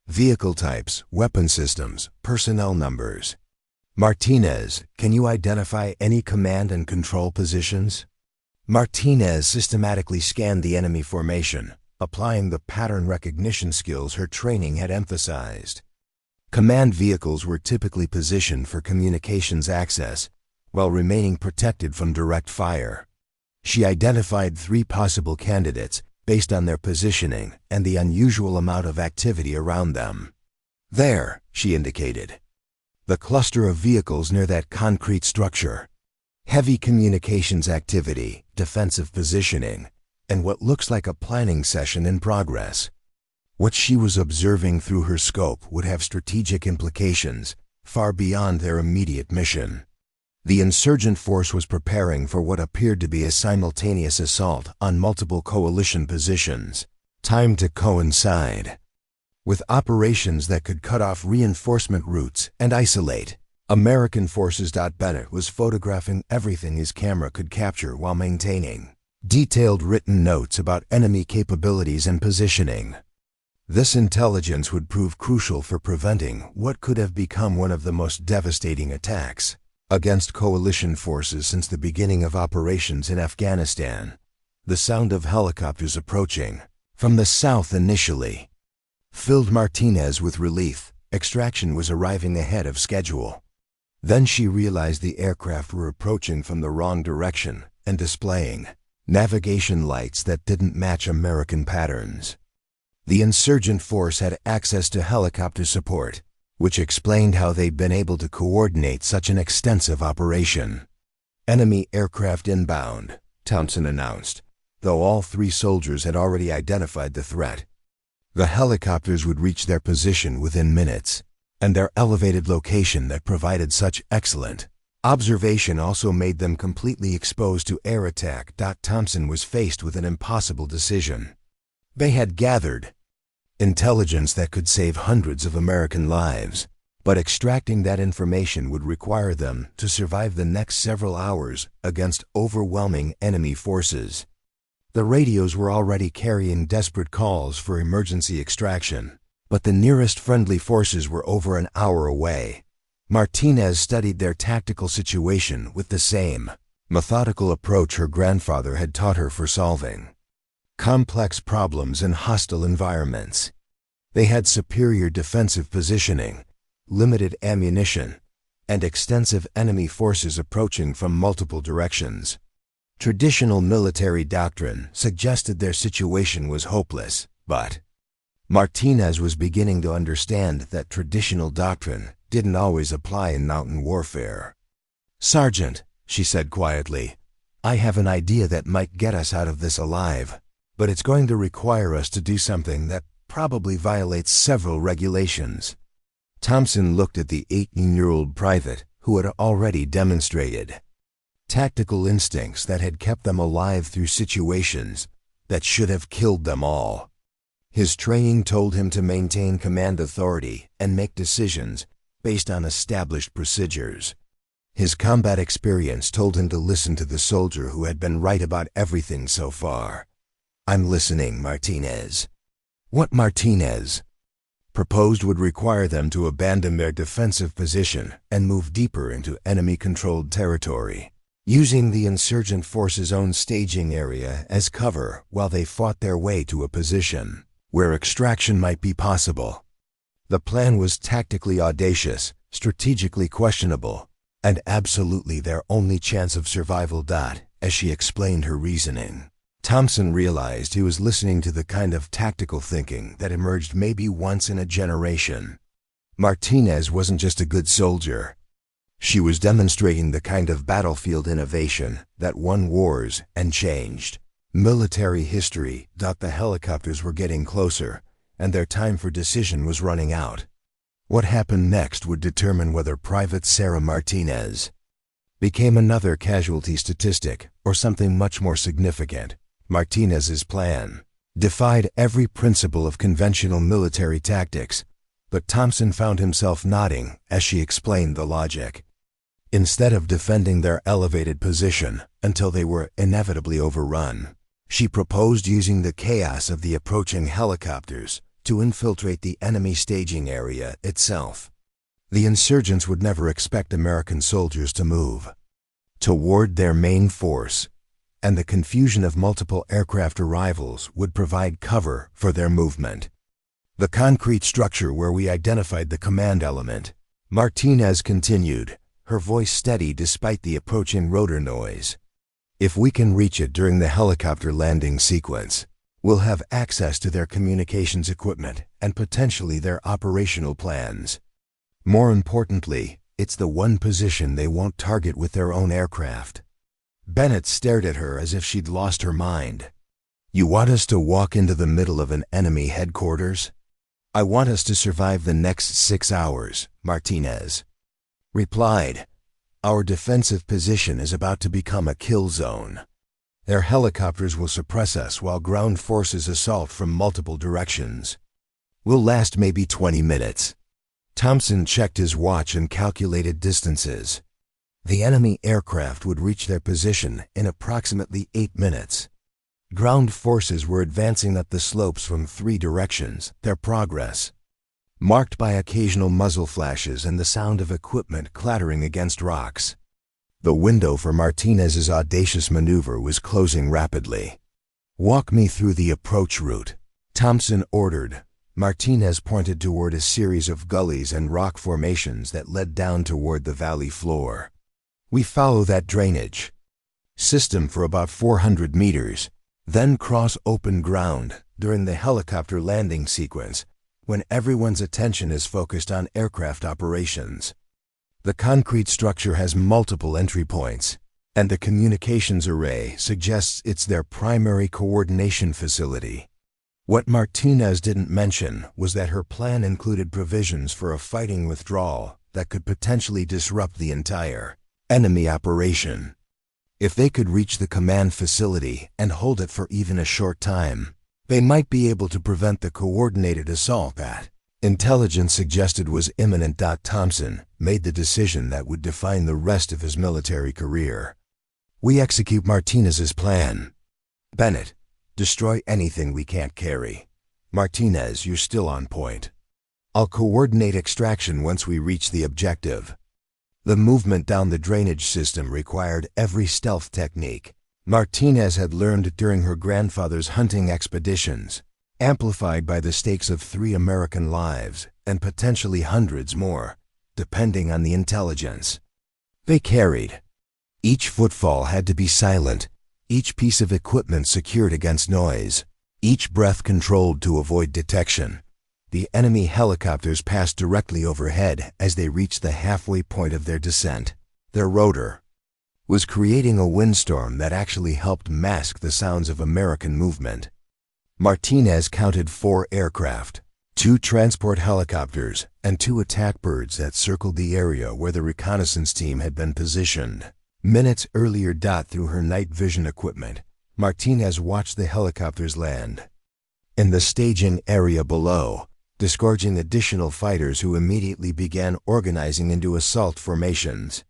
Vehicle types, weapon systems, personnel numbers. Martinez, can you identify any command and control positions? Martinez systematically scanned the enemy formation, applying the pattern recognition skills her training had emphasized. Command vehicles were typically positioned for communications access, while remaining protected from direct fire. She identified 3 possible candidates based on their positioning and the unusual amount of activity around them. There, she indicated. The cluster of vehicles near that concrete structure. Heavy communications activity, defensive positioning, and what looks like a planning session in progress. What she was observing through her scope would have strategic implications far beyond their immediate mission. The insurgent force was preparing for what appeared to be a simultaneous assault on multiple coalition positions, timed to coincide with operations that could cut off reinforcement routes and isolate American forces. Bennett was photographing everything his camera could capture while maintaining detailed written notes about enemy capabilities and positioning. This intelligence would prove crucial for preventing what could have become one of the most devastating attacks against coalition forces since the beginning of operations in Afghanistan. The sound of helicopters approaching from the south initially filled Martinez with relief. Extraction was arriving ahead of schedule. Then she realized the aircraft were approaching from the wrong direction and displaying navigation lights that didn't match American patterns. The insurgent force had access to helicopter support, which explained how they'd been able to coordinate such an extensive operation. Enemy aircraft inbound, Thompson announced, though all 3 soldiers had already identified the threat. The helicopters would reach their position within minutes, and their elevated location that provided such excellent observation also made them completely exposed to air attack. Thompson was faced with an impossible decision. They had gathered intelligence that could save hundreds of American lives, but extracting that information would require them to survive the next several hours against overwhelming enemy forces. The radios were already carrying desperate calls for emergency extraction, but the nearest friendly forces were over an hour away. Martinez studied their tactical situation with the same methodical approach her grandfather had taught her for solving complex problems in hostile environments. They had superior defensive positioning, limited ammunition, and extensive enemy forces approaching from multiple directions. Traditional military doctrine suggested their situation was hopeless, but Martinez was beginning to understand that traditional doctrine didn't always apply in mountain warfare. "Sergeant," she said quietly, "I have an idea that might get us out of this alive, but it's going to require us to do something that probably violates several regulations." Thompson looked at the 18-year-old private who had already demonstrated tactical instincts that had kept them alive through situations that should have killed them all. His training told him to maintain command authority and make decisions based on established procedures. His combat experience told him to listen to the soldier who had been right about everything so far. "I'm listening, Martinez." What Martinez proposed would require them to abandon their defensive position and move deeper into enemy-controlled territory, using the insurgent force's own staging area as cover while they fought their way to a position where extraction might be possible. The plan was tactically audacious, strategically questionable, and absolutely their only chance of survival. As she explained her reasoning, Thompson realized he was listening to the kind of tactical thinking that emerged maybe once in a generation. Martinez wasn't just a good soldier. She was demonstrating the kind of battlefield innovation that won wars and changed military history. The helicopters were getting closer, and their time for decision was running out. What happened next would determine whether Private Sarah Martinez became another casualty statistic or something much more significant. Martinez's plan defied every principle of conventional military tactics, but Thompson found himself nodding as she explained the logic. Instead of defending their elevated position until they were inevitably overrun, she proposed using the chaos of the approaching helicopters to infiltrate the enemy staging area itself. The insurgents would never expect American soldiers to move toward their main force, and the confusion of multiple aircraft arrivals would provide cover for their movement. The concrete structure where we identified the command element, Martinez continued, her voice steady despite the approaching rotor noise. If we can reach it during the helicopter landing sequence, we'll have access to their communications equipment and potentially their operational plans. More importantly, it's the one position they won't target with their own aircraft. Bennett stared at her as if she'd lost her mind. You want us to walk into the middle of an enemy headquarters? I want us to survive the next 6 hours, Martinez replied. Our defensive position is about to become a kill zone. Their helicopters will suppress us while ground forces assault from multiple directions. We'll last maybe 20 minutes. Thompson checked his watch and calculated distances. The enemy aircraft would reach their position in approximately 8 minutes. Ground forces were advancing up the slopes from 3 directions, their progress marked by occasional muzzle flashes and the sound of equipment clattering against rocks. The window for Martinez's audacious maneuver was closing rapidly. Walk me through the approach route, Thompson ordered. Martinez pointed toward a series of gullies and rock formations that led down toward the valley floor. We follow that drainage system for about 400 meters, then cross open ground during the helicopter landing sequence when everyone's attention is focused on aircraft operations. The concrete structure has multiple entry points, and the communications array suggests it's their primary coordination facility. What Martinez didn't mention was that her plan included provisions for a fighting withdrawal that could potentially disrupt the entire enemy operation. If they could reach the command facility and hold it for even a short time, they might be able to prevent the coordinated assault that intelligence suggested was imminent. Thompson made the decision that would define the rest of his military career. We execute Martinez's plan. Bennett, destroy anything we can't carry. Martinez, you're still on point. I'll coordinate extraction once we reach the objective. The movement down the drainage system required every stealth technique Martinez had learned during her grandfather's hunting expeditions, amplified by the stakes of 3 American lives and potentially hundreds more, depending on the intelligence they carried. Each footfall had to be silent, each piece of equipment secured against noise, each breath controlled to avoid detection. The enemy helicopters passed directly overhead as they reached the halfway point of their descent. Their rotor was creating a windstorm that actually helped mask the sounds of American movement. Martinez counted 4 aircraft, 2 transport helicopters, and 2 attack birds that circled the area where the reconnaissance team had been positioned. Minutes earlier. Through her night vision equipment, Martinez watched the helicopters land in the staging area below, disgorging additional fighters who immediately began organizing into assault formations.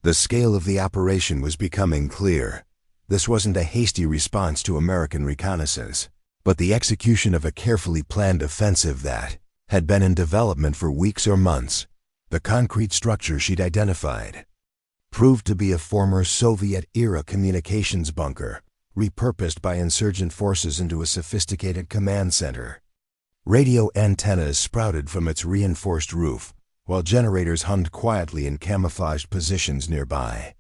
The scale of the operation was becoming clear. This wasn't a hasty response to American reconnaissance, but the execution of a carefully planned offensive that had been in development for weeks or months. The concrete structure she'd identified proved to be a former Soviet-era communications bunker, repurposed by insurgent forces into a sophisticated command center. Radio antennas sprouted from its reinforced roof, while generators hummed quietly in camouflaged positions nearby.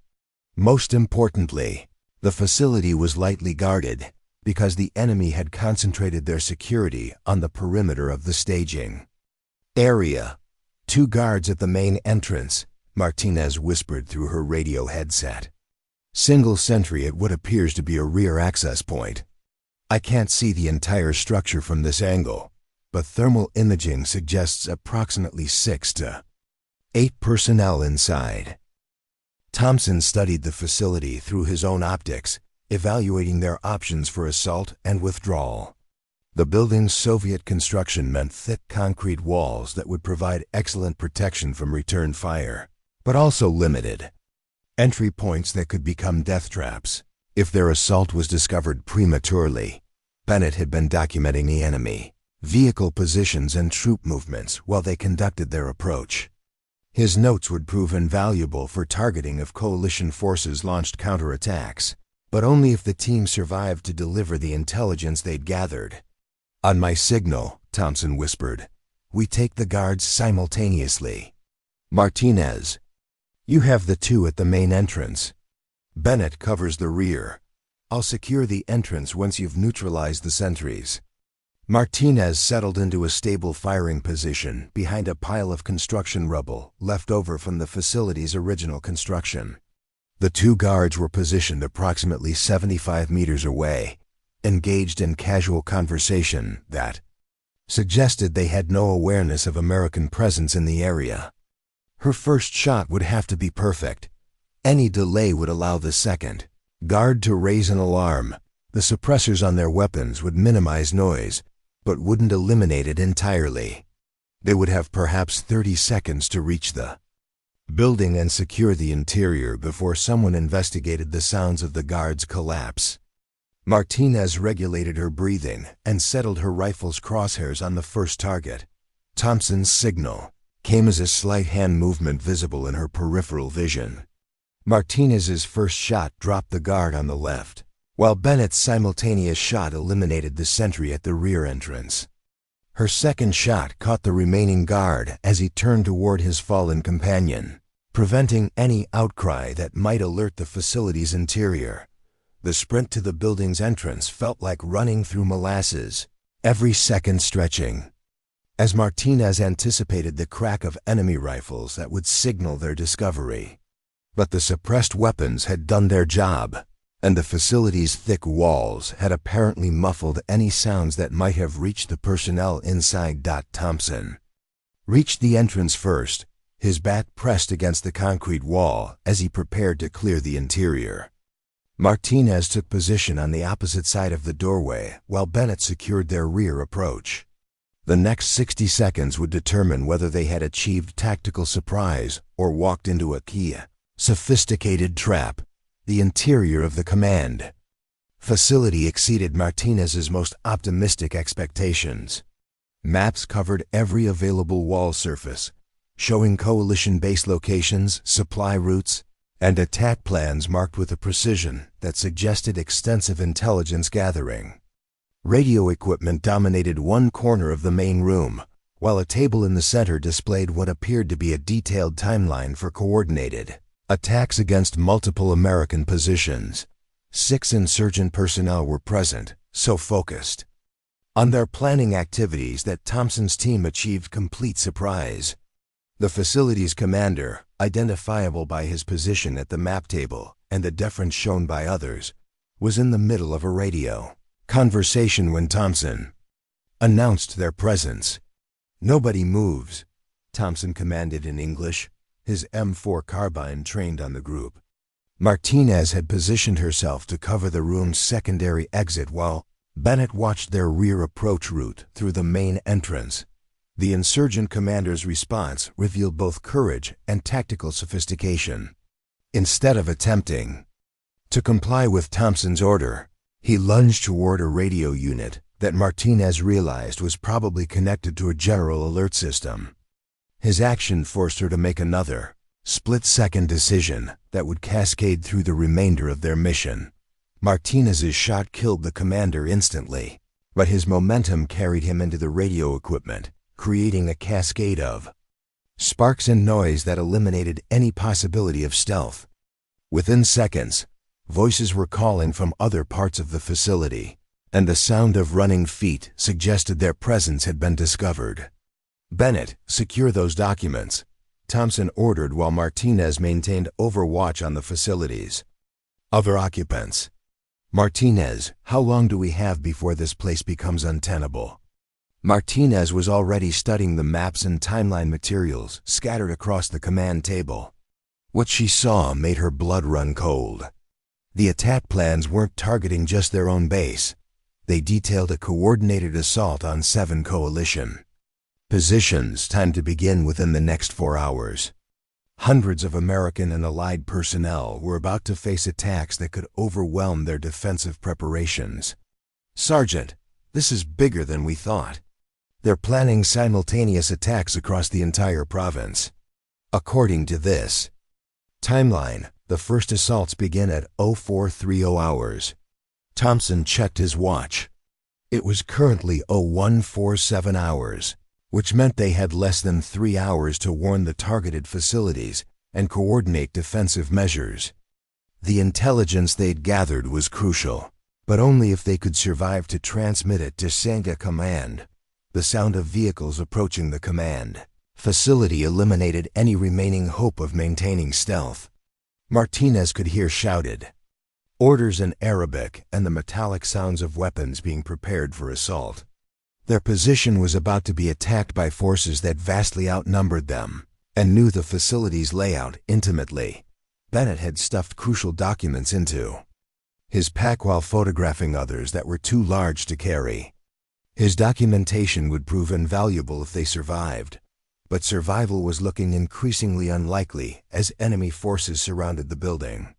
Most importantly, the facility was lightly guarded because the enemy had concentrated their security on the perimeter of the staging area. 2 guards at the main entrance, Martinez whispered through her radio headset. Single sentry at what appears to be a rear access point. I can't see the entire structure from this angle, but thermal imaging suggests approximately 6 to 8 personnel inside. Thompson studied the facility through his own optics, evaluating their options for assault and withdrawal. The building's Soviet construction meant thick concrete walls that would provide excellent protection from return fire, but also limited. Entry points that could become death traps. If their assault was discovered prematurely, Bennett had been documenting the enemy, vehicle positions and troop movements while they conducted their approach. His notes would prove invaluable for targeting if coalition forces launched counterattacks, but only if the team survived to deliver the intelligence they'd gathered. "On my signal," Thompson whispered, "we take the guards simultaneously. Martinez, you have the two at the main entrance. Bennett covers the rear. I'll secure the entrance once you've neutralized the sentries." Martinez settled into a stable firing position behind a pile of construction rubble left over from the facility's original construction. The two guards were positioned approximately 75 meters away, engaged in casual conversation that suggested they had no awareness of American presence in the area. Her first shot would have to be perfect. Any delay would allow the second guard to raise an alarm. The suppressors on their weapons would minimize noise, but wouldn't eliminate it entirely. They would have perhaps 30 seconds to reach the building and secure the interior before someone investigated the sounds of the guard's collapse. Martinez regulated her breathing and settled her rifle's crosshairs on the first target. Thompson's signal came as a slight hand movement visible in her peripheral vision. Martinez's first shot dropped the guard on the left, while Bennett's simultaneous shot eliminated the sentry at the rear entrance. Her second shot caught the remaining guard as he turned toward his fallen companion, preventing any outcry that might alert the facility's interior. The sprint to the building's entrance felt like running through molasses, every second stretching. As Martinez anticipated the crack of enemy rifles that would signal their discovery. But the suppressed weapons had done their job, and the facility's thick walls had apparently muffled any sounds that might have reached the personnel inside. Thompson reached the entrance first, his back pressed against the concrete wall as he prepared to clear the interior. Martinez took position on the opposite side of the doorway while Bennett secured their rear approach. The next 60 seconds would determine whether they had achieved tactical surprise or walked into a key, sophisticated trap. The interior of the command facility exceeded Martinez's most optimistic expectations. Maps covered every available wall surface, showing coalition base locations, supply routes, and attack plans marked with a precision that suggested extensive intelligence gathering. Radio equipment dominated one corner of the main room, while a table in the center displayed what appeared to be a detailed timeline for coordinated attacks against multiple American positions. 6 insurgent personnel were present, so focused on their planning activities that Thompson's team achieved complete surprise. The facility's commander, identifiable by his position at the map table and the deference shown by others, was in the middle of a radio conversation when Thompson announced their presence. "Nobody moves," Thompson commanded in English, his M4 carbine trained on the group. Martinez had positioned herself to cover the room's secondary exit while Bennett watched their rear approach route through the main entrance. The insurgent commander's response revealed both courage and tactical sophistication. Instead of attempting to comply with Thompson's order, he lunged toward a radio unit that Martinez realized was probably connected to a general alert system. His action forced her to make another, split-second decision that would cascade through the remainder of their mission. Martinez's shot killed the commander instantly, but his momentum carried him into the radio equipment, creating a cascade of sparks and noise that eliminated any possibility of stealth. Within seconds, voices were calling from other parts of the facility, and the sound of running feet suggested their presence had been discovered. "Bennett, secure those documents," Thompson ordered while Martinez maintained overwatch on the facilities. Other occupants. "Martinez, how long do we have before this place becomes untenable?" Martinez was already studying the maps and timeline materials scattered across the command table. What she saw made her blood run cold. The attack plans weren't targeting just their own base. They detailed a coordinated assault on 7 coalition positions timed to begin within the next 4 hours. Hundreds of American and Allied personnel were about to face attacks that could overwhelm their defensive preparations. "Sergeant, this is bigger than we thought. They're planning simultaneous attacks across the entire province." According to this timeline, the first assaults begin at 0430 hours. Thompson checked his watch. It was currently 0147 hours, which meant they had less than 3 hours to warn the targeted facilities and coordinate defensive measures. The intelligence they'd gathered was crucial, but only if they could survive to transmit it to Sangha Command. The sound of vehicles approaching the command facility eliminated any remaining hope of maintaining stealth. Martinez could hear shouted orders in Arabic and the metallic sounds of weapons being prepared for assault. Their position was about to be attacked by forces that vastly outnumbered them and knew the facility's layout intimately. Bennett had stuffed crucial documents into his pack while photographing others that were too large to carry. His documentation would prove invaluable if they survived, but survival was looking increasingly unlikely as enemy forces surrounded the building.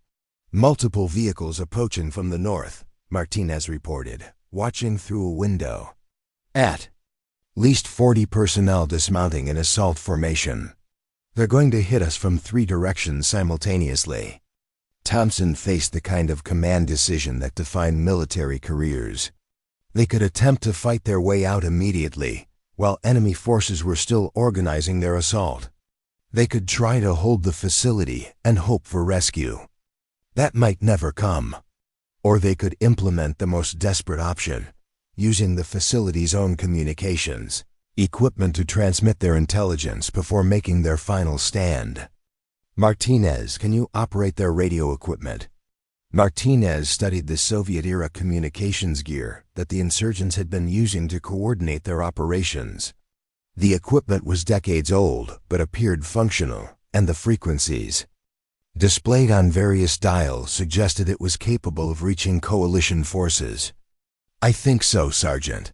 "Multiple vehicles approaching from the north," Martinez reported, watching through a window. "At least 40 personnel dismounting in assault formation. They're going to hit us from 3 directions simultaneously." Thompson faced the kind of command decision that defined military careers. They could attempt to fight their way out immediately, while enemy forces were still organizing their assault. They could try to hold the facility and hope for rescue. That might never come. Or they could implement the most desperate option, using the facility's own communications equipment to transmit their intelligence before making their final stand. "Martinez, can you operate their radio equipment?" Martinez studied the Soviet-era communications gear that the insurgents had been using to coordinate their operations. The equipment was decades old, but appeared functional, and the frequencies displayed on various dials suggested it was capable of reaching coalition forces. "I think so, Sergeant.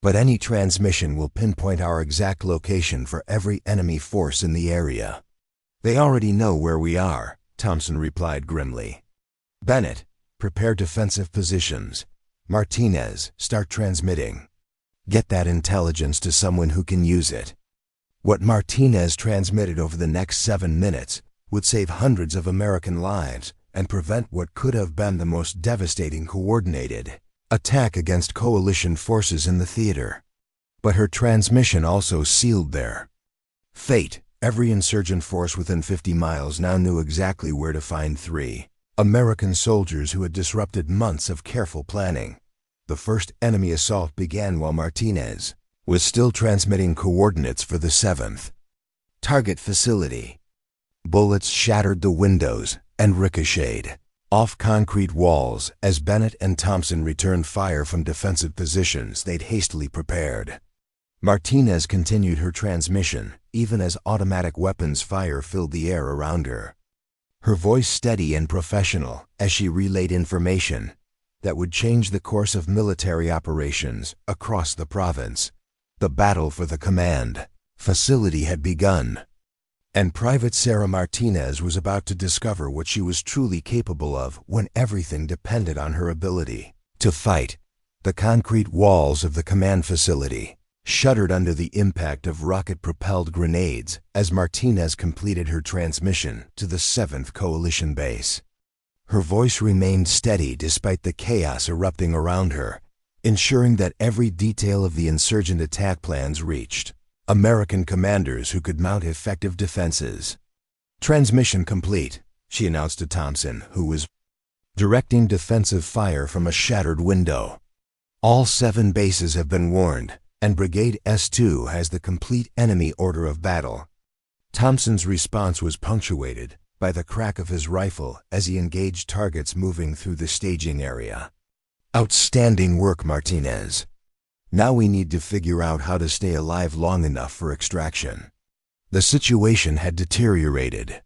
But any transmission will pinpoint our exact location for every enemy force in the area." "They already know where we are," Thompson replied grimly. "Bennett, prepare defensive positions. Martinez, start transmitting. Get that intelligence to someone who can use it." What Martinez transmitted over the next 7 minutes would save hundreds of American lives and prevent what could have been the most devastating coordinated attack against coalition forces in the theater. But her transmission also sealed their fate. Every insurgent force within 50 miles now knew exactly where to find 3 American soldiers who had disrupted months of careful planning. The first enemy assault began while Martinez was still transmitting coordinates for the 7th target facility. Bullets shattered the windows and ricocheted off concrete walls as Bennett and Thompson returned fire from defensive positions they'd hastily prepared. Martinez continued her transmission, even as automatic weapons fire filled the air around her. Her voice steady and professional as she relayed information that would change the course of military operations across the province. The battle for the command facility had begun, and Private Sarah Martinez was about to discover what she was truly capable of when everything depended on her ability to fight. The concrete walls of the command facility shuddered under the impact of rocket-propelled grenades as Martinez completed her transmission to the 7th Coalition base. Her voice remained steady despite the chaos erupting around her, ensuring that every detail of the insurgent attack plans reached American commanders who could mount effective defenses. "Transmission complete," she announced to Thompson, who was directing defensive fire from a shattered window. "All 7 bases have been warned, and Brigade S2 has the complete enemy order of battle." Thompson's response was punctuated by the crack of his rifle as he engaged targets moving through the staging area. "Outstanding work, Martinez. Now we need to figure out how to stay alive long enough for extraction." The situation had deteriorated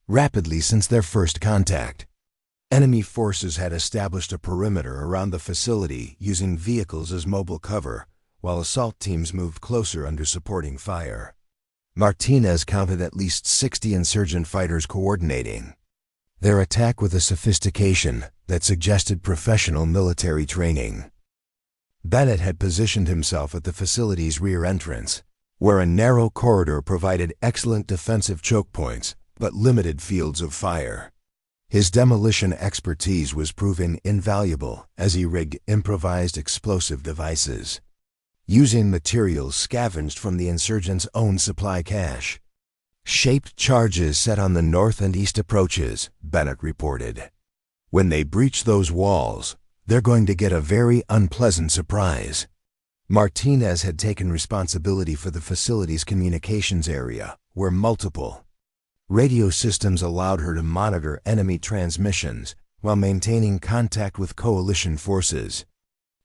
rapidly since their first contact. Enemy forces had established a perimeter around the facility using vehicles as mobile cover, while assault teams moved closer under supporting fire. Martinez counted at least 60 insurgent fighters coordinating their attack with a sophistication that suggested professional military training. Bennett had positioned himself at the facility's rear entrance, where a narrow corridor provided excellent defensive choke points but limited fields of fire. His demolition expertise was proving invaluable as he rigged improvised explosive devices, using materials scavenged from the insurgents' own supply cache. Shaped charges set on the north and east approaches, Bennett reported. When they breach those walls, they're going to get a very unpleasant surprise. Martinez had taken responsibility for the facility's communications area, where multiple radio systems allowed her to monitor enemy transmissions while maintaining contact with coalition forces.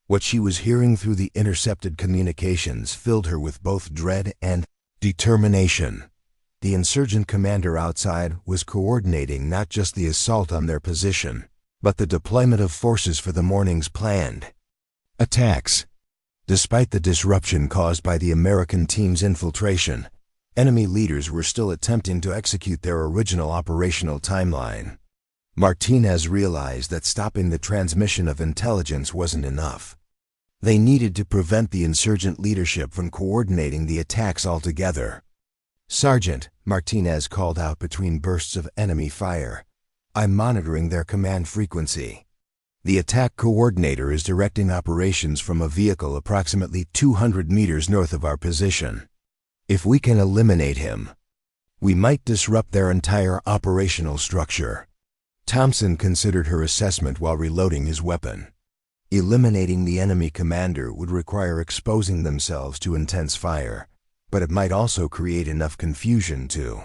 What she was hearing through the intercepted communications filled her with both dread and determination. The insurgent commander outside was coordinating not just the assault on their position, but the deployment of forces for the morning's planned attacks. Despite the disruption caused by the American team's infiltration, enemy leaders were still attempting to execute their original operational timeline. Martinez realized that stopping the transmission of intelligence wasn't enough. They needed to prevent the insurgent leadership from coordinating the attacks altogether. "Sergeant," Martinez called out between bursts of enemy fire, "I'm monitoring their command frequency. The attack coordinator is directing operations from a vehicle approximately 200 meters north of our position. If we can eliminate him, we might disrupt their entire operational structure." Thompson considered her assessment while reloading his weapon. Eliminating the enemy commander would require exposing themselves to intense fire, but it might also create enough confusion to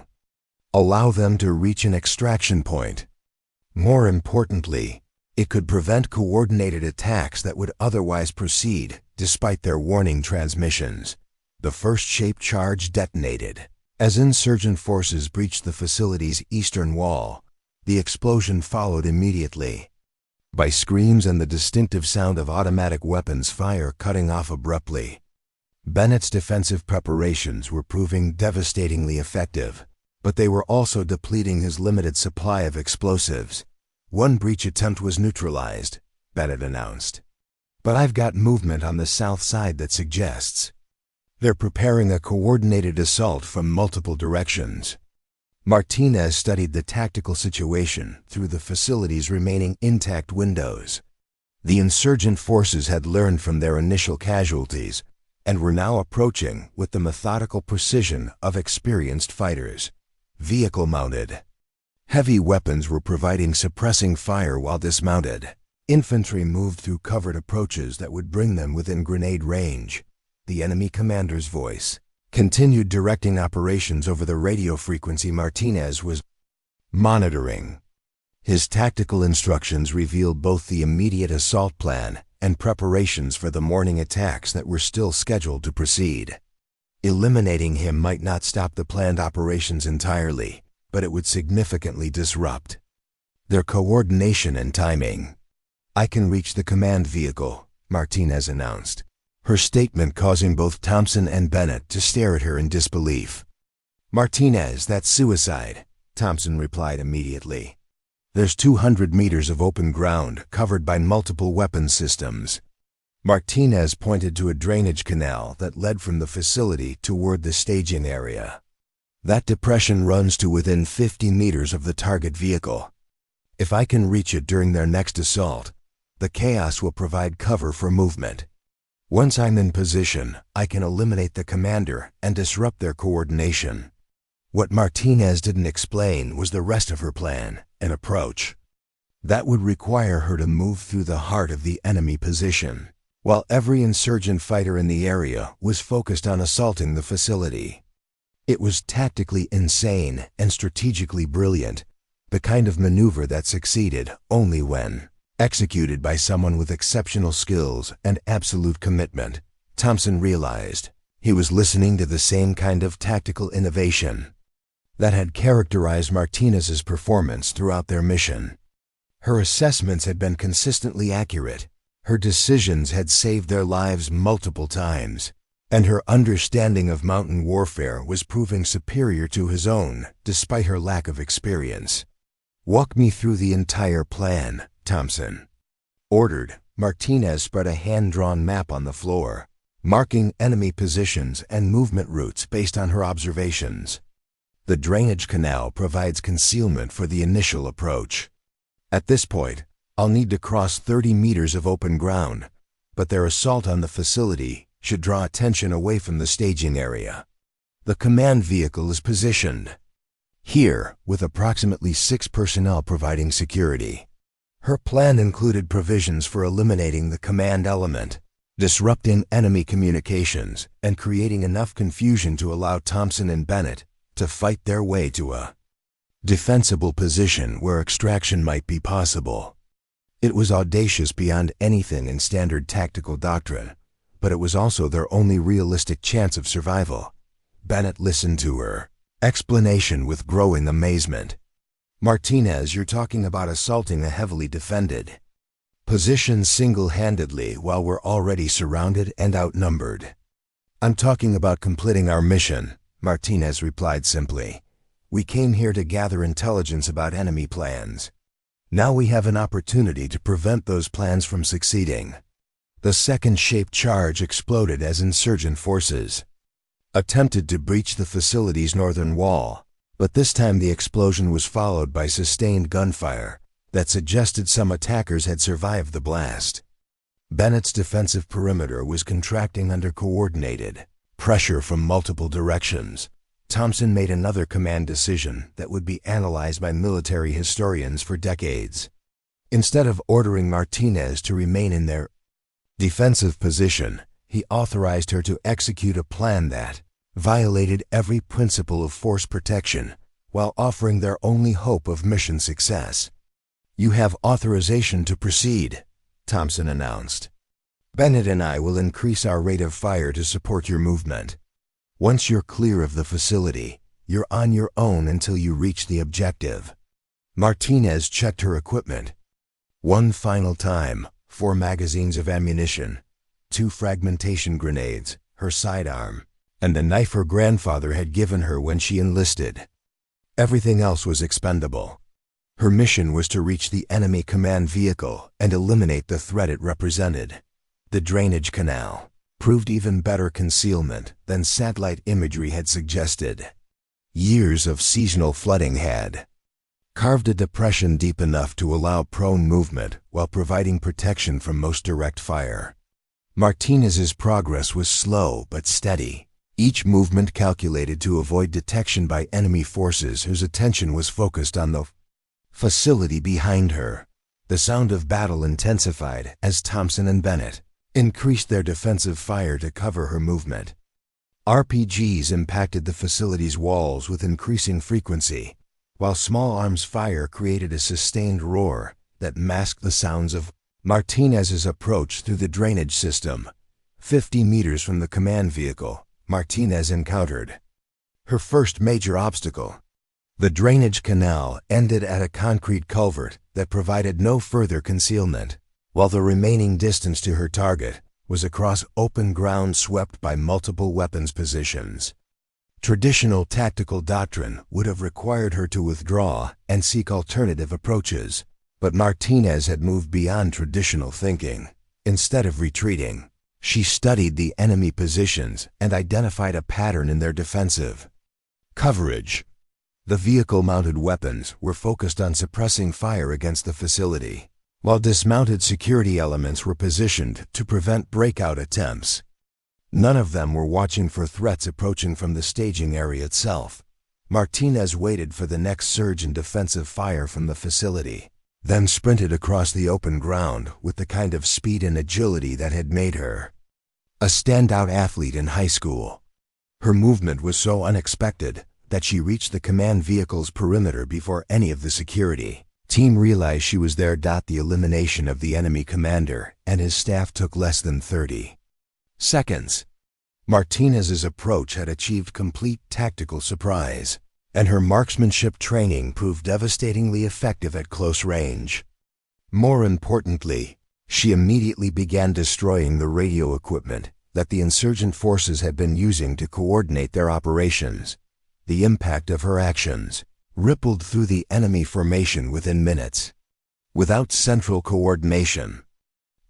allow them to reach an extraction point. More importantly, it could prevent coordinated attacks that would otherwise proceed despite their warning transmissions. The first shaped charge detonated. As insurgent forces breached the facility's eastern wall, the explosion followed immediately, by screams and the distinctive sound of automatic weapons fire cutting off abruptly. Bennett's defensive preparations were proving devastatingly effective, but they were also depleting his limited supply of explosives. "One breach attempt was neutralized," Bennett announced. "But I've got movement on the south side that suggests they're preparing a coordinated assault from multiple directions." Martinez studied the tactical situation through the facility's remaining intact windows. The insurgent forces had learned from their initial casualties and were now approaching with the methodical precision of experienced fighters. Vehicle-mounted heavy weapons were providing suppressing fire while dismounted. Infantry moved through covered approaches that would bring them within grenade range. The enemy commander's voice continued directing operations over the radio frequency Martinez was monitoring. His tactical instructions revealed both the immediate assault plan and preparations for the morning attacks that were still scheduled to proceed. Eliminating him might not stop the planned operations entirely, but it would significantly disrupt their coordination and timing. "I can reach the command vehicle," Martinez announced, her statement causing both Thompson and Bennett to stare at her in disbelief. "Martinez, that's suicide," Thompson replied immediately. "There's 200 meters of open ground covered by multiple weapon systems." Martinez pointed to a drainage canal that led from the facility toward the staging area. "That depression runs to within 50 meters of the target vehicle. If I can reach it during their next assault, the chaos will provide cover for movement. Once I'm in position, I can eliminate the commander and disrupt their coordination." What Martinez didn't explain was the rest of her plan and approach. That would require her to move through the heart of the enemy position, while every insurgent fighter in the area was focused on assaulting the facility. It was tactically insane and strategically brilliant, the kind of maneuver that succeeded only when executed by someone with exceptional skills and absolute commitment. Thompson realized he was listening to the same kind of tactical innovation that had characterized Martinez's performance throughout their mission. Her assessments had been consistently accurate. Her decisions had saved their lives multiple times. and her understanding of mountain warfare was proving superior to his own, despite her lack of experience. "Walk me through the entire plan," Thompson ordered. Martinez spread a hand-drawn map on the floor, marking enemy positions and movement routes based on her observations. The drainage canal provides concealment for the initial approach. At this point, I'll need to cross 30 meters of open ground, but their assault on the facility should draw attention away from the staging area. The command vehicle is positioned here, with approximately 6 personnel providing security. Her plan included provisions for eliminating the command element, disrupting enemy communications, and creating enough confusion to allow Thompson and Bennett to fight their way to a defensible position where extraction might be possible. It was audacious beyond anything in standard tactical doctrine, but it was also their only realistic chance of survival. Bennett listened to her explanation with growing amazement. "Martinez, you're talking about assaulting a heavily defended position single-handedly while we're already surrounded and outnumbered." "I'm talking about completing our mission," Martinez replied simply. "We came here to gather intelligence about enemy plans. Now we have an opportunity to prevent those plans from succeeding." The second shaped charge exploded as insurgent forces attempted to breach the facility's northern wall, but this time the explosion was followed by sustained gunfire that suggested some attackers had survived the blast. Bennett's defensive perimeter was contracting under coordinated pressure from multiple directions. Thompson made another command decision that would be analyzed by military historians for decades. Instead of ordering Martinez to remain in their defensive position, he authorized her to execute a plan that violated every principle of force protection while offering their only hope of mission success. "You have authorization to proceed," Thompson announced. "Bennett and I will increase our rate of fire to support your movement. Once you're clear of the facility, you're on your own until you reach the objective." Martinez checked her equipment one final time: 4 magazines of ammunition, 2 fragmentation grenades, her sidearm, and the knife her grandfather had given her when she enlisted. Everything else was expendable. Her mission was to reach the enemy command vehicle and eliminate the threat it represented. The drainage canal proved even better concealment than satellite imagery had suggested. Years of seasonal flooding had carved a depression deep enough to allow prone movement while providing protection from most direct fire. Martinez's progress was slow but steady, each movement calculated to avoid detection by enemy forces whose attention was focused on the facility behind her. The sound of battle intensified as Thompson and Bennett increased their defensive fire to cover her movement. RPGs impacted the facility's walls with increasing frequency, while small arms fire created a sustained roar that masked the sounds of Martinez's approach through the drainage system. 50 meters from the command vehicle, Martinez encountered her first major obstacle. The drainage canal ended at a concrete culvert that provided no further concealment, while the remaining distance to her target was across open ground swept by multiple weapons positions. Traditional tactical doctrine would have required her to withdraw and seek alternative approaches, but Martinez had moved beyond traditional thinking. Instead of retreating, she studied the enemy positions and identified a pattern in their defensive coverage. The vehicle-mounted weapons were focused on suppressing fire against the facility, while dismounted security elements were positioned to prevent breakout attempts. None of them were watching for threats approaching from the staging area itself. Martinez waited for the next surge in defensive fire from the facility, then sprinted across the open ground with the kind of speed and agility that had made her a standout athlete in high school. Her movement was so unexpected that she reached the command vehicle's perimeter before any of the security team realized she was there. The elimination of the enemy commander and his staff took less than 30 seconds. Martinez's approach had achieved complete tactical surprise, and her marksmanship training proved devastatingly effective at close range. More importantly, she immediately began destroying the radio equipment that the insurgent forces had been using to coordinate their operations. The impact of her actions rippled through the enemy formation within minutes. Without central coordination,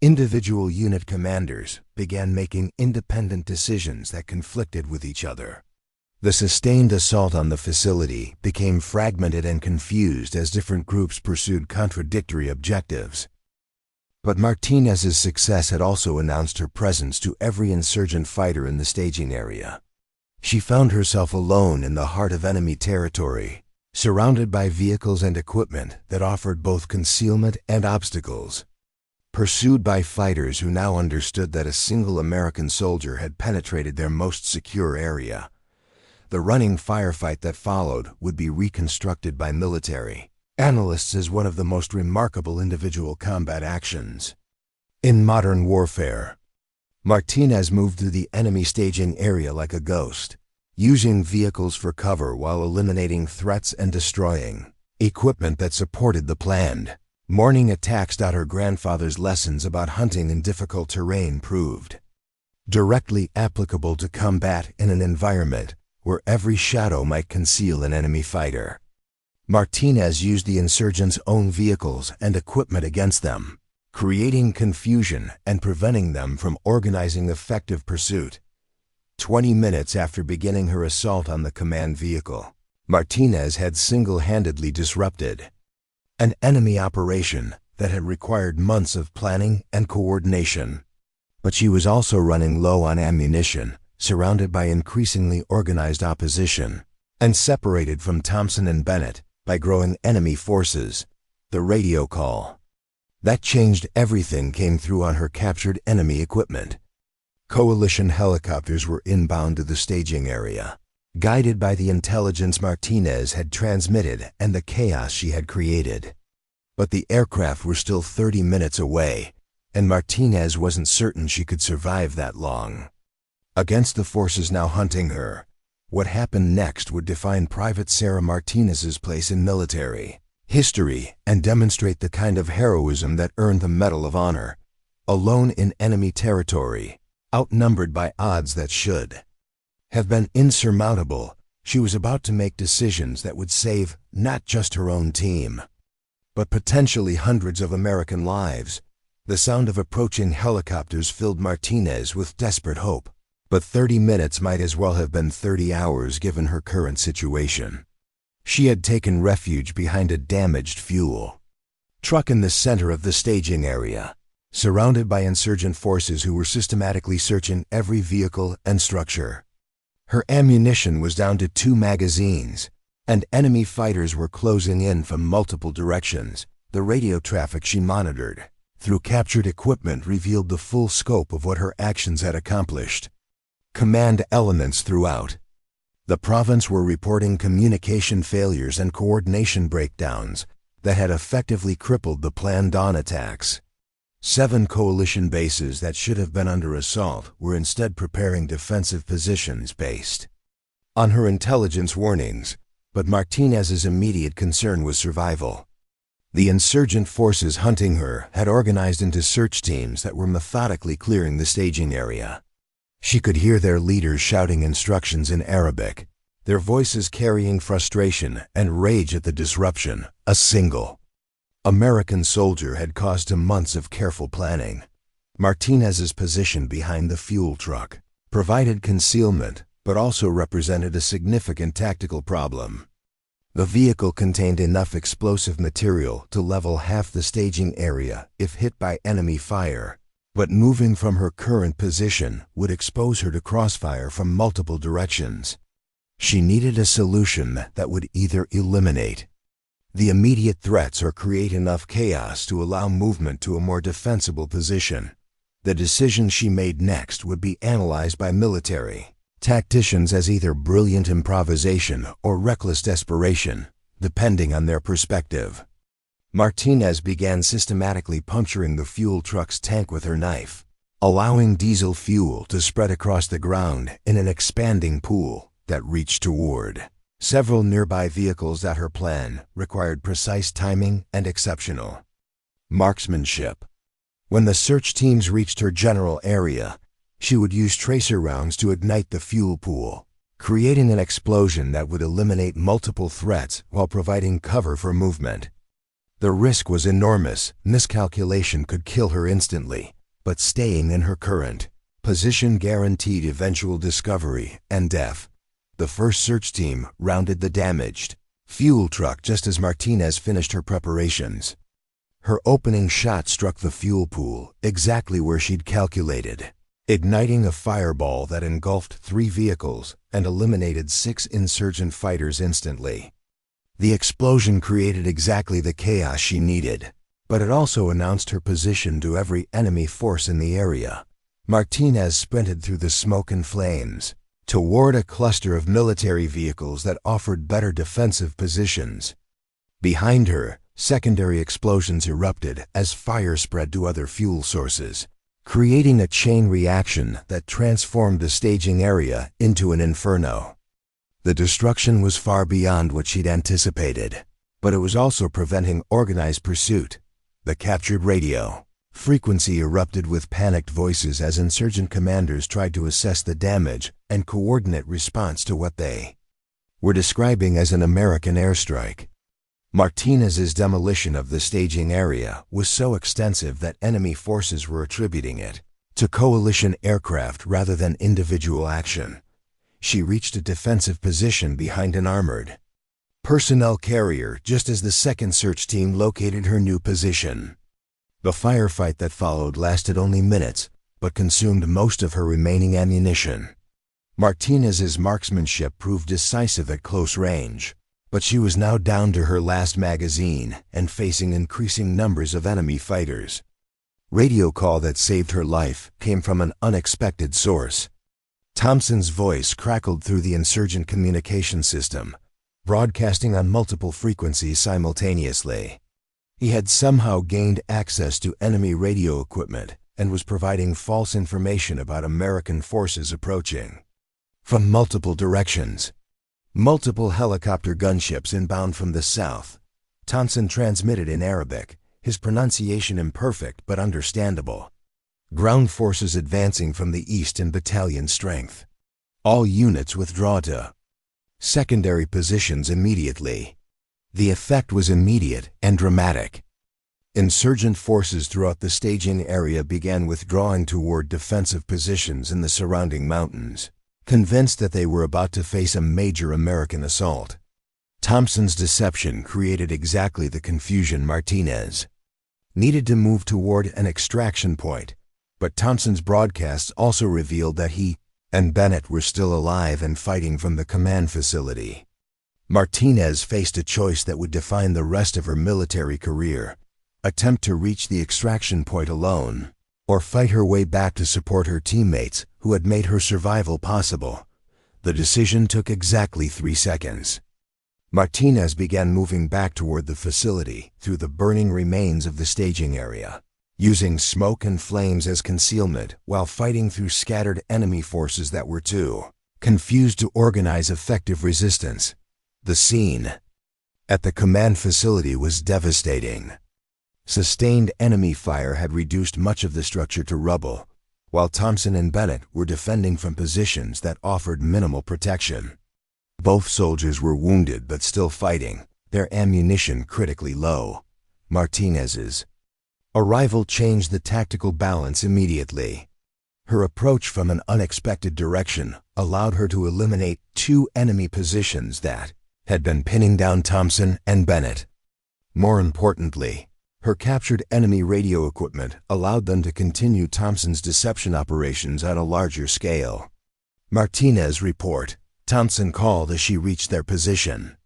individual unit commanders began making independent decisions that conflicted with each other. The sustained assault on the facility became fragmented and confused as different groups pursued contradictory objectives. But Martinez's success had also announced her presence to every insurgent fighter in the staging area. She found herself alone in the heart of enemy territory, surrounded by vehicles and equipment that offered both concealment and obstacles. Pursued by fighters who now understood that a single American soldier had penetrated their most secure area, the running firefight that followed would be reconstructed by military analysts as one of the most remarkable individual combat actions in modern warfare. Martinez moved through the enemy staging area like a ghost, using vehicles for cover while eliminating threats and destroying equipment that supported the planned morning attacks. Her grandfather's lessons about hunting in difficult terrain proved directly applicable to combat in an environment where every shadow might conceal an enemy fighter. Martinez used the insurgents' own vehicles and equipment against them, creating confusion and preventing them from organizing effective pursuit. 20 minutes after beginning her assault on the command vehicle, Martinez had single-handedly disrupted an enemy operation that had required months of planning and coordination. But she was also running low on ammunition, surrounded by increasingly organized opposition, and separated from Thompson and Bennett by growing enemy forces. The radio call that changed everything came through on her captured enemy equipment. Coalition helicopters were inbound to the staging area, guided by the intelligence Martinez had transmitted and the chaos she had created. But the aircraft were still 30 minutes away, and Martinez wasn't certain she could survive that long. Against the forces now hunting her, what happened next would define Private Sarah Martinez's place in military history and demonstrate the kind of heroism that earned the Medal of Honor. Alone in enemy territory, outnumbered by odds that should have been insurmountable, she was about to make decisions that would save not just her own team, but potentially hundreds of American lives. The sound of approaching helicopters filled Martinez with desperate hope. But 30 minutes might as well have been 30 hours given her current situation. She had taken refuge behind a damaged fuel truck in the center of the staging area, surrounded by insurgent forces who were systematically searching every vehicle and structure. Her ammunition was down to 2 magazines, and enemy fighters were closing in from multiple directions. The radio traffic she monitored through captured equipment revealed the full scope of what her actions had accomplished. Command elements throughout the province were reporting communication failures and coordination breakdowns that had effectively crippled the planned dawn attacks. 7 coalition bases that should have been under assault were instead preparing defensive positions based on her intelligence warnings, but Martinez's immediate concern was survival. The insurgent forces hunting her had organized into search teams that were methodically clearing the staging area. She could hear their leaders shouting instructions in Arabic, their voices carrying frustration and rage at the disruption a single American soldier had caused him months of careful planning. Martinez's position behind the fuel truck provided concealment, but also represented a significant tactical problem. The vehicle contained enough explosive material to level half the staging area if hit by enemy fire, but moving from her current position would expose her to crossfire from multiple directions. She needed a solution that would either eliminate the immediate threats or create enough chaos to allow movement to a more defensible position. The decision she made next would be analyzed by military tacticians as either brilliant improvisation or reckless desperation, depending on their perspective. Martinez began systematically puncturing the fuel truck's tank with her knife, allowing diesel fuel to spread across the ground in an expanding pool that reached toward several nearby vehicles. That her plan required precise timing and exceptional marksmanship. When the search teams reached her general area, She would use tracer rounds to ignite the fuel pool, creating an explosion that would eliminate multiple threats while providing cover for movement. The risk was enormous. Miscalculation could kill her instantly, but staying in her current position guaranteed eventual discovery and death. The first search team rounded the damaged fuel truck just as Martinez finished her preparations. Her opening shot struck the fuel pool exactly where she'd calculated, igniting a fireball that engulfed 3 vehicles and eliminated 6 insurgent fighters instantly. The explosion created exactly the chaos she needed, but it also announced her position to every enemy force in the area. Martinez sprinted through the smoke and flames toward a cluster of military vehicles that offered better defensive positions. Behind her, secondary explosions erupted as fire spread to other fuel sources, creating a chain reaction that transformed the staging area into an inferno. The destruction was far beyond what she'd anticipated, but it was also preventing organized pursuit. The captured radio frequency erupted with panicked voices as insurgent commanders tried to assess the damage and coordinate response to what they were describing as an American airstrike. Martinez's demolition of the staging area was so extensive that enemy forces were attributing it to coalition aircraft rather than individual action. She reached a defensive position behind an armored personnel carrier just as the second search team located her new position. The firefight that followed lasted only minutes, but consumed most of her remaining ammunition. Martinez's marksmanship proved decisive at close range, but she was now down to her last magazine and facing increasing numbers of enemy fighters. Radio call that saved her life came from an unexpected source. Thompson's voice crackled through the insurgent communication system, broadcasting on multiple frequencies simultaneously. He had somehow gained access to enemy radio equipment and was providing false information about American forces approaching from multiple directions. Multiple helicopter gunships inbound from the south. Thompson transmitted in Arabic, his pronunciation imperfect but understandable. Ground forces advancing from the east in battalion strength. All units withdraw to secondary positions immediately. The effect was immediate and dramatic. Insurgent forces throughout the staging area began withdrawing toward defensive positions in the surrounding mountains, convinced that they were about to face a major American assault. Thompson's deception created exactly the confusion Martinez needed to move toward an extraction point, but Thompson's broadcasts also revealed that he and Bennett were still alive and fighting from the command facility. Martinez faced a choice that would define the rest of her military career: attempt to reach the extraction point alone, or fight her way back to support her teammates who had made her survival possible. The decision took exactly 3 seconds. Martinez began moving back toward the facility through the burning remains of the staging area, using smoke and flames as concealment while fighting through scattered enemy forces that were too confused to organize effective resistance. The scene at the command facility was devastating. Sustained enemy fire had reduced much of the structure to rubble, while Thompson and Bennett were defending from positions that offered minimal protection. Both soldiers were wounded but still fighting, their ammunition critically low. Martinez's arrival changed the tactical balance immediately. Her approach from an unexpected direction allowed her to eliminate 2 enemy positions that had been pinning down Thompson and Bennett. More importantly, her captured enemy radio equipment allowed them to continue Thompson's deception operations at a larger scale. Martinez report: Thompson called as she reached their position.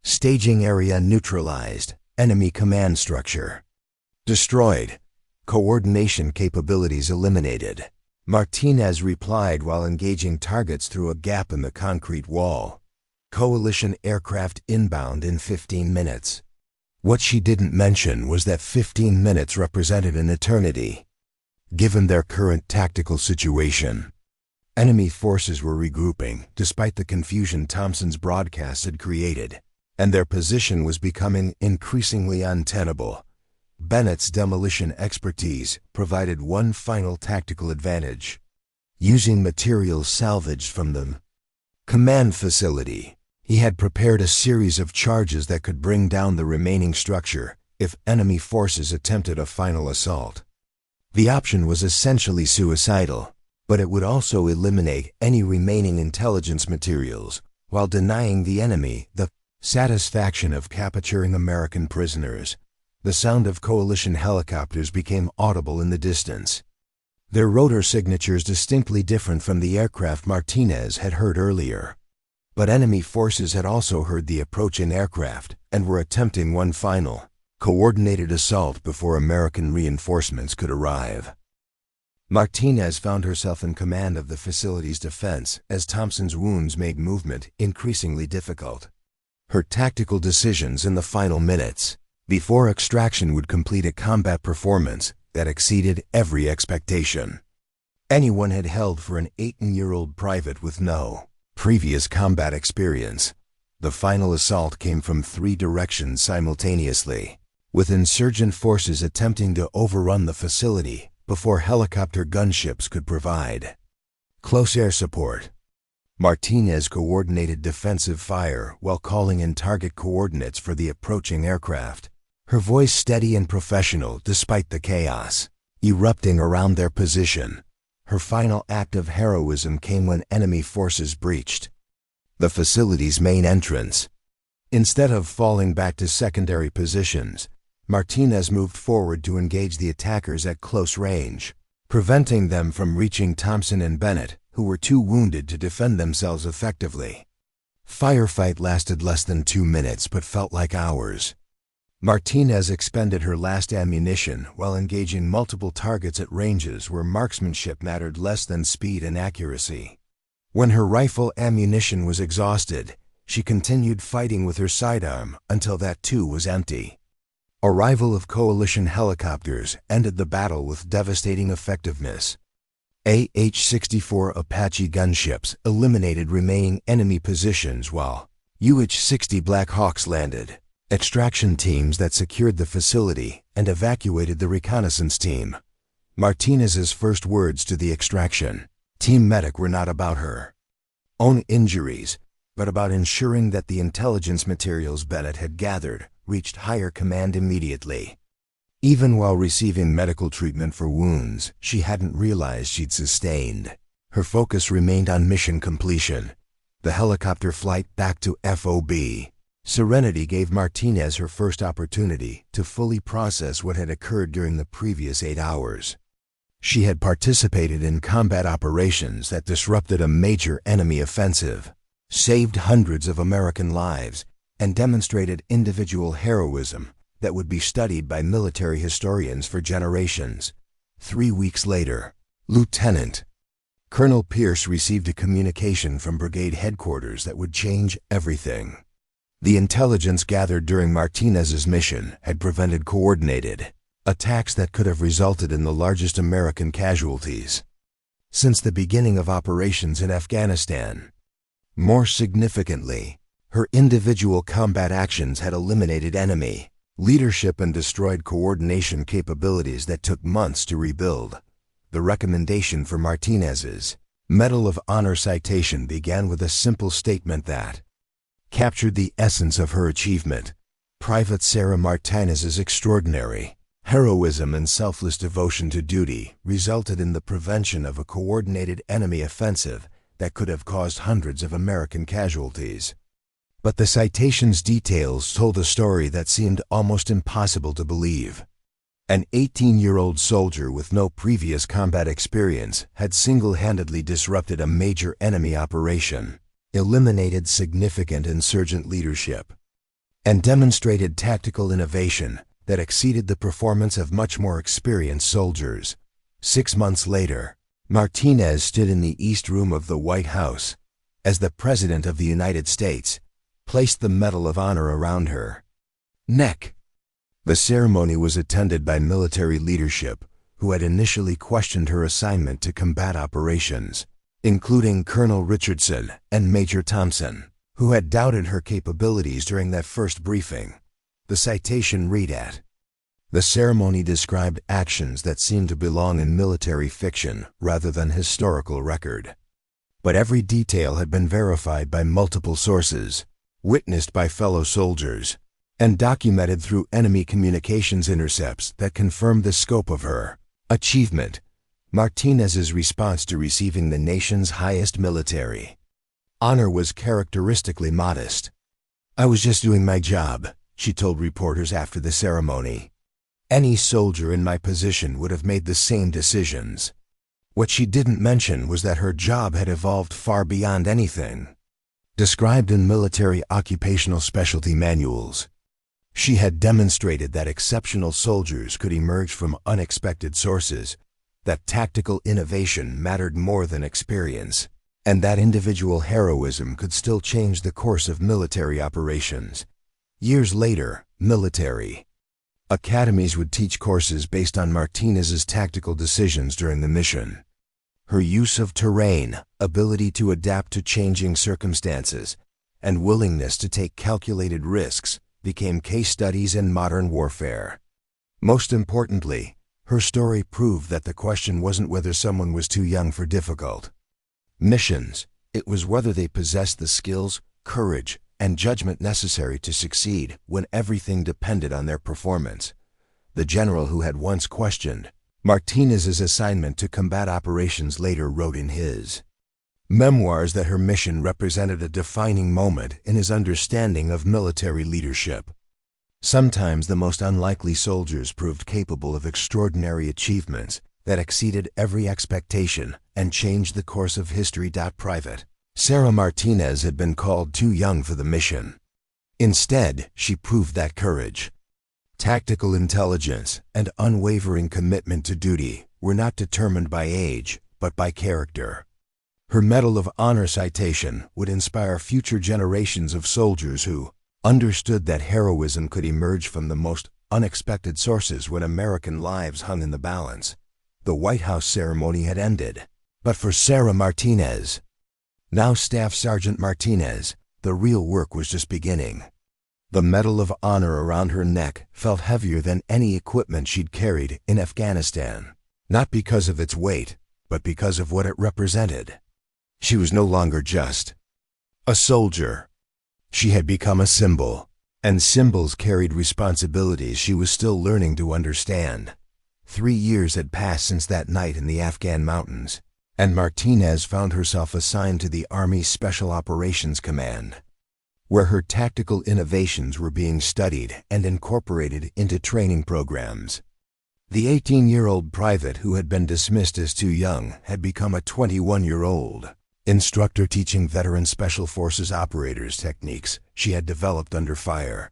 Staging area neutralized. Enemy command structure destroyed. Coordination capabilities eliminated. Martinez replied while engaging targets through a gap in the concrete wall. Coalition aircraft inbound in 15 minutes. What she didn't mention was that 15 minutes represented an eternity. Given their current tactical situation, enemy forces were regrouping despite the confusion Thompson's broadcasts had created, and their position was becoming increasingly untenable. Bennett's demolition expertise provided one final tactical advantage. using materials salvaged from the command facility. He had prepared a series of charges that could bring down the remaining structure if enemy forces attempted a final assault. The option was essentially suicidal, but it would also eliminate any remaining intelligence materials while denying the enemy the satisfaction of capturing American prisoners. The sound of coalition helicopters became audible in the distance, their rotor signatures distinctly different from the aircraft Martinez had heard earlier. But enemy forces had also heard the approaching aircraft and were attempting one final, coordinated assault before American reinforcements could arrive. Martinez found herself in command of the facility's defense as Thompson's wounds made movement increasingly difficult. Her tactical decisions in the final minutes, before extraction, would complete a combat performance that exceeded every expectation anyone had held for an 18-year-old private with no previous combat experience. The final assault came from 3 directions simultaneously, with insurgent forces attempting to overrun the facility before helicopter gunships could provide close air support. Martinez coordinated defensive fire while calling in target coordinates for the approaching aircraft, her voice steady and professional despite the chaos erupting around their position. Her final act of heroism came when enemy forces breached the facility's main entrance. Instead of falling back to secondary positions, Martinez moved forward to engage the attackers at close range, preventing them from reaching Thompson and Bennett, who were too wounded to defend themselves effectively. Firefight lasted less than 2 minutes but felt like hours. Martinez expended her last ammunition while engaging multiple targets at ranges where marksmanship mattered less than speed and accuracy. When her rifle ammunition was exhausted, she continued fighting with her sidearm until that too was empty. Arrival of coalition helicopters ended the battle with devastating effectiveness. AH-64 Apache gunships eliminated remaining enemy positions while UH-60 Black Hawks landed. Extraction teams that secured the facility and evacuated the reconnaissance team. Martinez's first words to the extraction team medic were not about her own injuries, but about ensuring that the intelligence materials Bennett had gathered reached higher command immediately. Even while receiving medical treatment for wounds she hadn't realized she'd sustained, her focus remained on mission completion. The helicopter flight back to FOB Serenity gave Martinez her first opportunity to fully process what had occurred during the previous 8 hours. She had participated in combat operations that disrupted a major enemy offensive, saved hundreds of American lives, and demonstrated individual heroism that would be studied by military historians for generations. 3 weeks later, Lieutenant Colonel Pierce received a communication from brigade headquarters that would change everything. The intelligence gathered during Martinez's mission had prevented coordinated attacks that could have resulted in the largest American casualties since the beginning of operations in Afghanistan. More significantly, her individual combat actions had eliminated enemy leadership and destroyed coordination capabilities that took months to rebuild. The recommendation for Martinez's Medal of Honor citation began with a simple statement that captured the essence of her achievement. Private Sarah Martinez's extraordinary heroism and selfless devotion to duty resulted in the prevention of a coordinated enemy offensive that could have caused hundreds of American casualties. But the citation's details told a story that seemed almost impossible to believe. An 18-year-old soldier with no previous combat experience had single-handedly disrupted a major enemy operation, eliminated significant insurgent leadership, and demonstrated tactical innovation that exceeded the performance of much more experienced soldiers. 6 months later, Martinez stood in the East Room of the White House as the President of the United States placed the Medal of Honor around her neck. The ceremony was attended by military leadership who had initially questioned her assignment to combat operations, including Colonel Richardson and Major Thompson, who had doubted her capabilities during that first briefing. The citation read at The ceremony described actions that seemed to belong in military fiction rather than historical record. But every detail had been verified by multiple sources, witnessed by fellow soldiers, and documented through enemy communications intercepts that confirmed the scope of her achievement. Martinez's response to receiving the nation's highest military honor was characteristically modest. "I was just doing my job," she told reporters after the ceremony. "Any soldier in my position would have made the same decisions." What she didn't mention was that her job had evolved far beyond anything described in military occupational specialty manuals. She had demonstrated that exceptional soldiers could emerge from unexpected sources, that tactical innovation mattered more than experience, and that individual heroism could still change the course of military operations. Years later, military academies would teach courses based on Martinez's tactical decisions during the mission. Her use of terrain, ability to adapt to changing circumstances, and willingness to take calculated risks became case studies in modern warfare. Most importantly, her story proved that the question wasn't whether someone was too young for difficult missions. It was whether they possessed the skills, courage, and judgment necessary to succeed when everything depended on their performance. The general who had once questioned Martinez's assignment to combat operations later wrote in his memoirs that her mission represented a defining moment in his understanding of military leadership. Sometimes the most unlikely soldiers proved capable of extraordinary achievements that exceeded every expectation and changed the course of history. Private Sarah Martinez had been called too young for the mission. Instead, she proved that courage, tactical intelligence, and unwavering commitment to duty were not determined by age, but by character. Her Medal of Honor citation would inspire future generations of soldiers who understood that heroism could emerge from the most unexpected sources when American lives hung in the balance. The White House ceremony had ended, but for Sarah Martinez, now Staff Sergeant Martinez, the real work was just beginning. The Medal of Honor around her neck felt heavier than any equipment she'd carried in Afghanistan, not because of its weight, but because of what it represented. She was no longer just a soldier. She had become a symbol, and symbols carried responsibilities she was still learning to understand. 3 years had passed since that night in the Afghan mountains, and Martinez found herself assigned to the Army's Special Operations Command, where her tactical innovations were being studied and incorporated into training programs. The 18-year-old private who had been dismissed as too young had become a 21-year-old instructor teaching veteran Special Forces operators techniques she had developed under fire.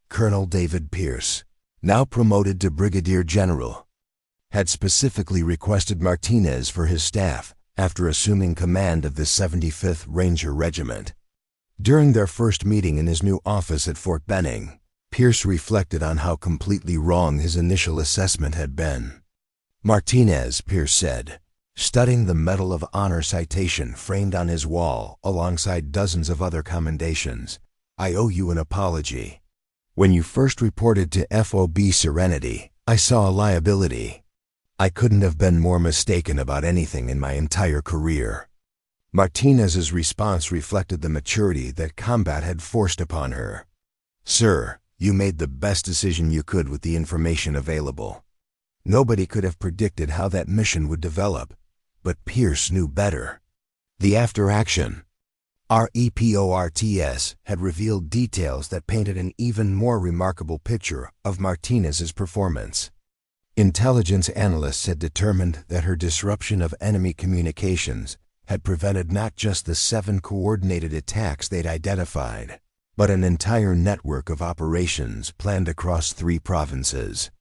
Colonel David Pierce, now promoted to Brigadier General, had specifically requested Martinez for his staff after assuming command of the 75th Ranger Regiment. During their first meeting in his new office at Fort Benning, Pierce reflected on how completely wrong his initial assessment had been. "Martinez," Pierce said, studying the Medal of Honor citation framed on his wall alongside dozens of other commendations, "I owe you an apology. When you first reported to FOB Serenity, I saw a liability. I couldn't have been more mistaken about anything in my entire career." Martinez's response reflected the maturity that combat had forced upon her. "Sir, you made the best decision you could with the information available. Nobody could have predicted how that mission would develop, but Pierce knew better." The after-action reports had revealed details that painted an even more remarkable picture of Martinez's performance. Intelligence analysts had determined that her disruption of enemy communications had prevented not just the 7 coordinated attacks they'd identified, but an entire network of operations planned across 3 provinces.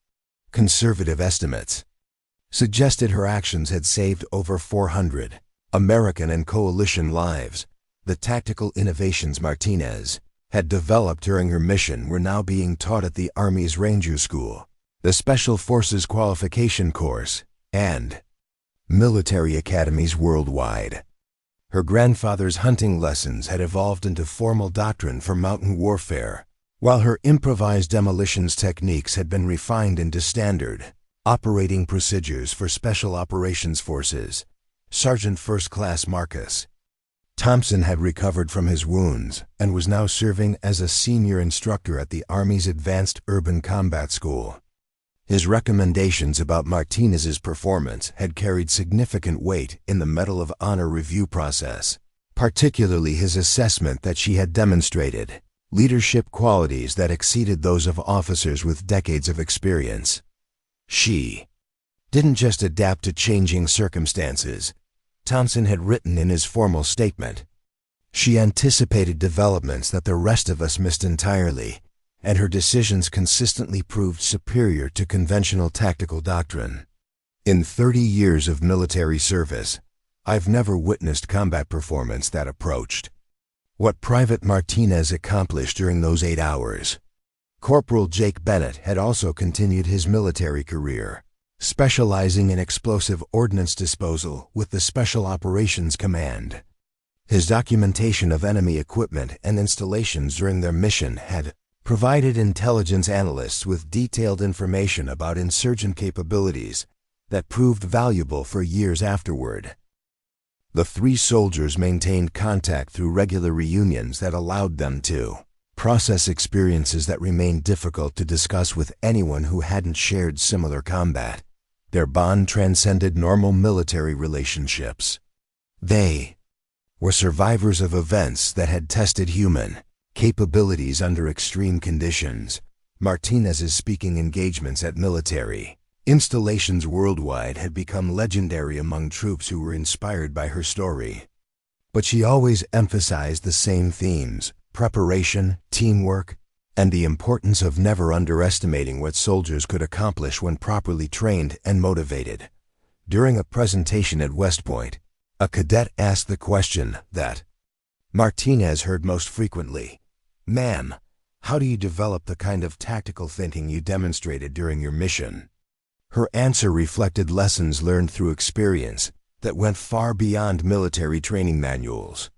Conservative estimates suggested her actions had saved over 400 American and coalition lives. The tactical innovations Martinez had developed during her mission were now being taught at the Army's Ranger School, the Special Forces Qualification Course, and military academies worldwide. Her grandfather's hunting lessons had evolved into formal doctrine for mountain warfare, While her improvised demolitions techniques had been refined into standard operating procedures for Special Operations Forces, Sergeant First Class Marcus Thompson had recovered from his wounds and was now serving as a senior instructor at the Army's Advanced Urban Combat School. His recommendations about Martinez's performance had carried significant weight in the Medal of Honor review process, particularly his assessment that she had demonstrated leadership qualities that exceeded those of officers with decades of experience. She didn't just adapt to changing circumstances, Thompson had written in his formal statement. She anticipated developments that the rest of us missed entirely, and her decisions consistently proved superior to conventional tactical doctrine. In 30 years of military service, I've never witnessed combat performance that approached what Private Martinez accomplished during those 8 hours. Corporal Jake Bennett had also continued his military career, specializing in explosive ordnance disposal with the Special Operations Command. His documentation of enemy equipment and installations during their mission had provided intelligence analysts with detailed information about insurgent capabilities that proved valuable for years afterward. The 3 soldiers maintained contact through regular reunions that allowed them to process experiences that remained difficult to discuss with anyone who hadn't shared similar combat. Their bond transcended normal military relationships. They were survivors of events that had tested human capabilities under extreme conditions. Martinez's speaking engagements at military installations worldwide had become legendary among troops who were inspired by her story. But she always emphasized the same themes: preparation, teamwork, and the importance of never underestimating what soldiers could accomplish when properly trained and motivated. During a presentation at West Point, a cadet asked the question that Martinez heard most frequently: "Ma'am, how do you develop the kind of tactical thinking you demonstrated during your mission?" Her answer reflected lessons learned through experience that went far beyond military training manuals.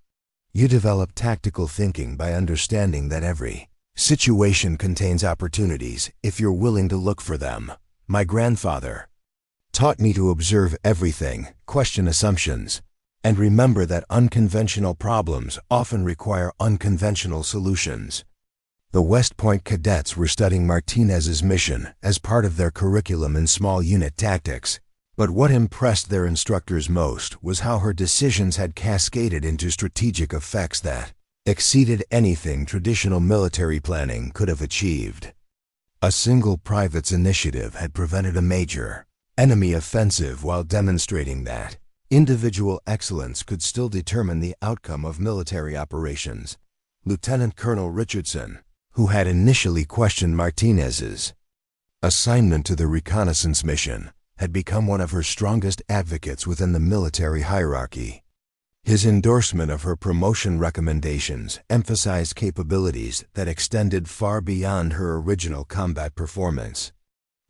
You develop tactical thinking by understanding that every situation contains opportunities if you're willing to look for them. My grandfather taught me to observe everything, question assumptions, and remember that unconventional problems often require unconventional solutions. The West Point cadets were studying Martinez's mission as part of their curriculum in small unit tactics, but what impressed their instructors most was how her decisions had cascaded into strategic effects that exceeded anything traditional military planning could have achieved. A single private's initiative had prevented a major enemy offensive while demonstrating that individual excellence could still determine the outcome of military operations. Lieutenant Colonel Richardson, who had initially questioned Martinez's assignment to the reconnaissance mission, had become one of her strongest advocates within the military hierarchy. His endorsement of her promotion recommendations emphasized capabilities that extended far beyond her original combat performance.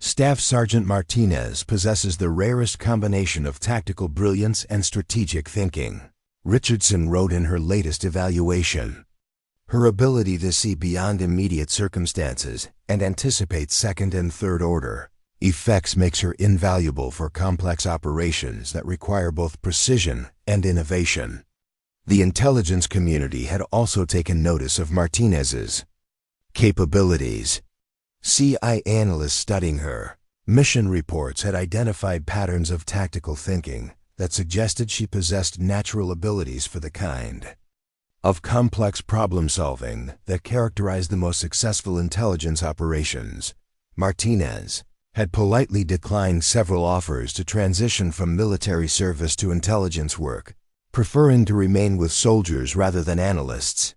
Staff Sergeant Martinez possesses the rarest combination of tactical brilliance and strategic thinking, Richardson wrote in her latest evaluation. Her ability to see beyond immediate circumstances and anticipate second and third order effects makes her invaluable for complex operations that require both precision and innovation. The intelligence community had also taken notice of Martinez's capabilities. CIA analysts studying her mission reports had identified patterns of tactical thinking that suggested she possessed natural abilities for the kind of complex problem-solving that characterized the most successful intelligence operations. Martinez had politely declined several offers to transition from military service to intelligence work, preferring to remain with soldiers rather than analysts.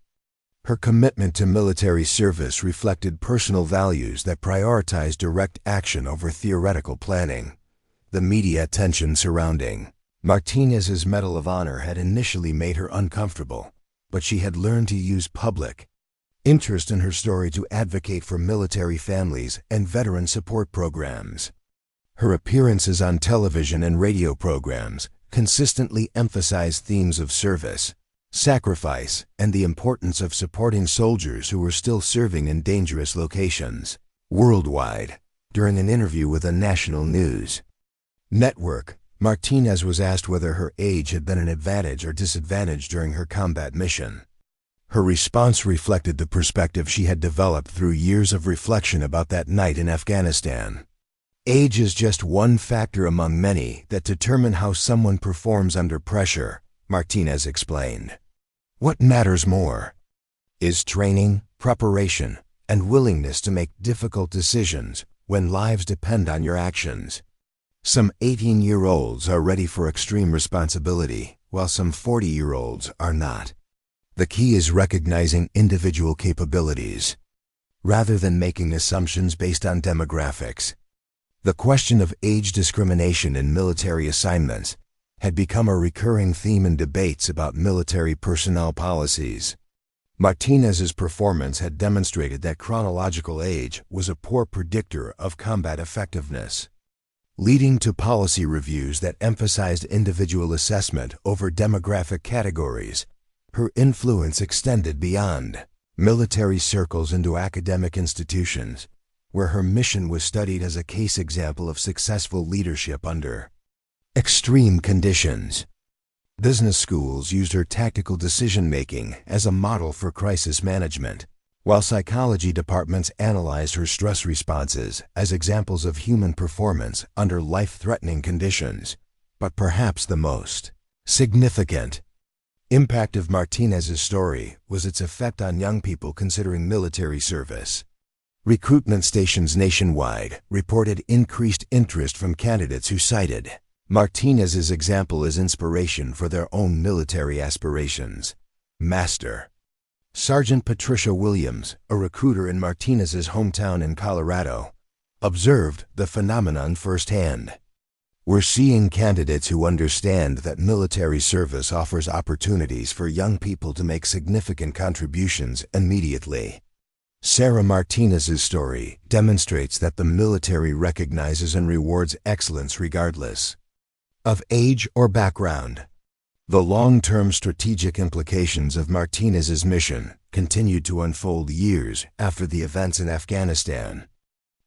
Her commitment to military service reflected personal values that prioritized direct action over theoretical planning. The media attention surrounding Martinez's Medal of Honor had initially made her uncomfortable, but she had learned to use public interest in her story to advocate for military families and veteran support programs. Her appearances on television and radio programs consistently emphasized themes of service, sacrifice, and the importance of supporting soldiers who were still serving in dangerous locations worldwide. During an interview with a national news network, Martinez was asked whether her age had been an advantage or disadvantage during her combat mission. Her response reflected the perspective she had developed through years of reflection about that night in Afghanistan. Age is just one factor among many that determine how someone performs under pressure, Martinez explained. What matters more is training, preparation, and willingness to make difficult decisions when lives depend on your actions. Some 18-year-olds are ready for extreme responsibility, while some 40-year-olds are not. The key is recognizing individual capabilities, rather than making assumptions based on demographics. The question of age discrimination in military assignments had become a recurring theme in debates about military personnel policies. Martinez's performance had demonstrated that chronological age was a poor predictor of combat effectiveness, leading to policy reviews that emphasized individual assessment over demographic categories. Her influence extended beyond military circles into academic institutions, where her mission was studied as a case example of successful leadership under extreme conditions. Business schools used her tactical decision-making as a model for crisis management, while psychology departments analyzed her stress responses as examples of human performance under life-threatening conditions. But perhaps the most significant impact of Martinez's story was its effect on young people considering military service. Recruitment stations nationwide reported increased interest from candidates who cited Martinez's example as inspiration for their own military aspirations. Master Sergeant Patricia Williams, a recruiter in Martinez's hometown in Colorado, observed the phenomenon firsthand. We're seeing candidates who understand that military service offers opportunities for young people to make significant contributions immediately. Sarah Martinez's story demonstrates that the military recognizes and rewards excellence regardless of age or background. The long-term strategic implications of Martinez's mission continued to unfold years after the events in Afghanistan.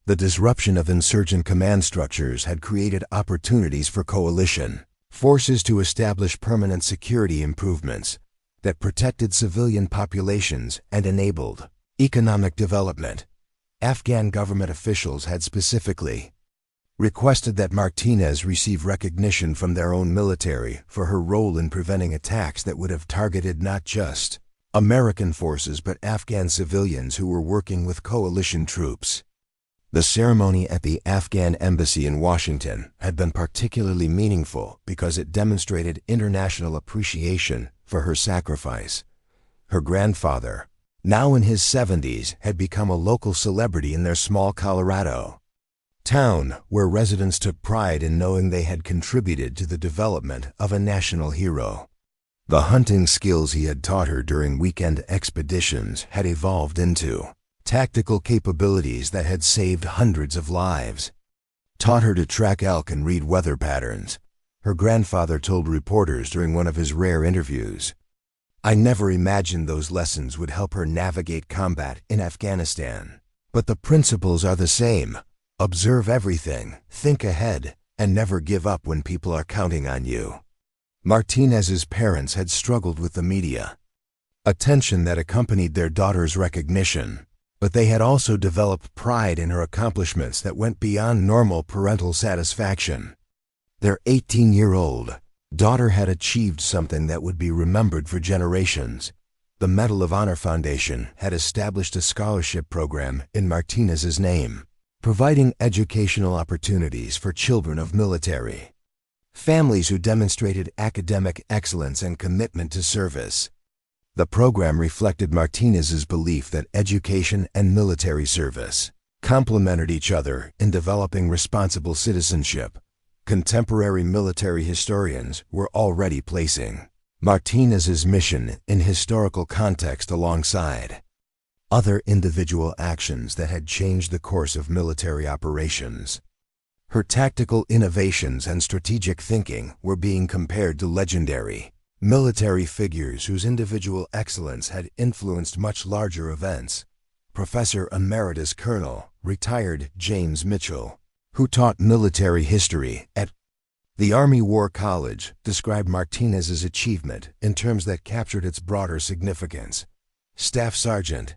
The disruption of insurgent command structures had created opportunities for coalition forces to establish permanent security improvements that protected civilian populations and enabled economic development. Afghan government officials had specifically requested that Martinez receive recognition from their own military for her role in preventing attacks that would have targeted not just American forces but Afghan civilians who were working with coalition troops. The ceremony at the Afghan embassy in Washington had been particularly meaningful because it demonstrated international appreciation for her sacrifice. Her grandfather, now in his 70s, had become a local celebrity in their small Colorado town, where residents took pride in knowing they had contributed to the development of a national hero. The hunting skills he had taught her during weekend expeditions had evolved into tactical capabilities that had saved hundreds of lives. Taught her to track elk and read weather patterns, her grandfather told reporters during one of his rare interviews. I never imagined those lessons would help her navigate combat in Afghanistan. But the principles are the same. Observe everything, think ahead, and never give up when people are counting on you. Martinez's parents had struggled with the media attention that accompanied their daughter's recognition, but they had also developed pride in her accomplishments that went beyond normal parental satisfaction. Their 18-year-old daughter had achieved something that would be remembered for generations. The Medal of Honor Foundation had established a scholarship program in Martinez's name, providing educational opportunities for children of military families who demonstrated academic excellence and commitment to service. The program reflected Martinez's belief that education and military service complemented each other in developing responsible citizenship. Contemporary military historians were already placing Martinez's mission in historical context alongside other individual actions that had changed the course of military operations. Her tactical innovations and strategic thinking were being compared to legendary Military figures whose individual excellence had influenced much larger events. Professor Emeritus Colonel, retired James Mitchell, who taught military history at the Army War College, described Martinez's achievement in terms that captured its broader significance. Staff Sergeant.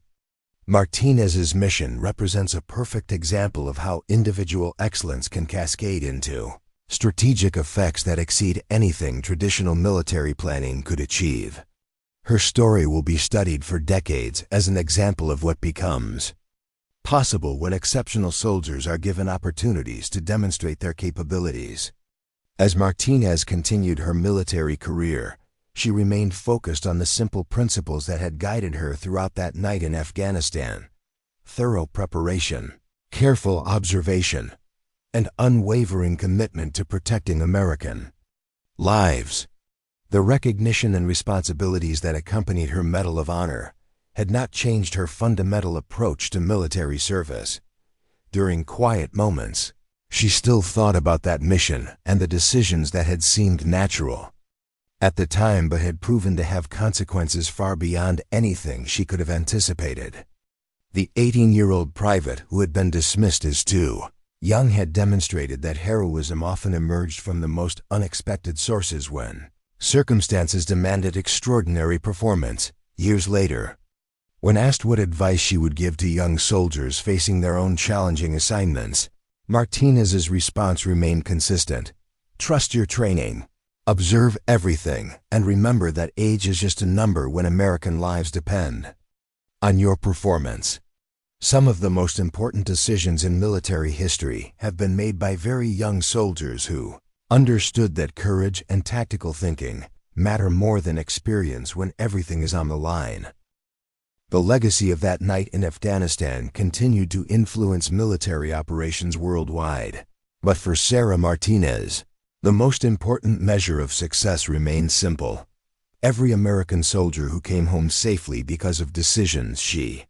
Martinez's mission represents a perfect example of how individual excellence can cascade into strategic effects that exceed anything traditional military planning could achieve. Her story will be studied for decades as an example of what becomes possible when exceptional soldiers are given opportunities to demonstrate their capabilities. As Martinez continued her military career, she remained focused on the simple principles that had guided her throughout that night in Afghanistan: thorough preparation, careful observation, and unwavering commitment to protecting American lives. The recognition and responsibilities that accompanied her Medal of Honor had not changed her fundamental approach to military service. During quiet moments, she still thought about that mission and the decisions that had seemed natural at the time but had proven to have consequences far beyond anything she could have anticipated. The 18-year-old private who had been dismissed as too young had demonstrated that heroism often emerged from the most unexpected sources when circumstances demanded extraordinary performance. Years later, when asked what advice she would give to young soldiers facing their own challenging assignments, Martinez's response remained consistent: trust your training, observe everything, and remember that age is just a number when American lives depend on your performance. Some of the most important decisions in military history have been made by very young soldiers who understood that courage and tactical thinking matter more than experience when everything is on the line. The legacy of that night in Afghanistan continued to influence military operations worldwide. But for Sarah Martinez, the most important measure of success remained simple: every American soldier who came home safely because of decisions she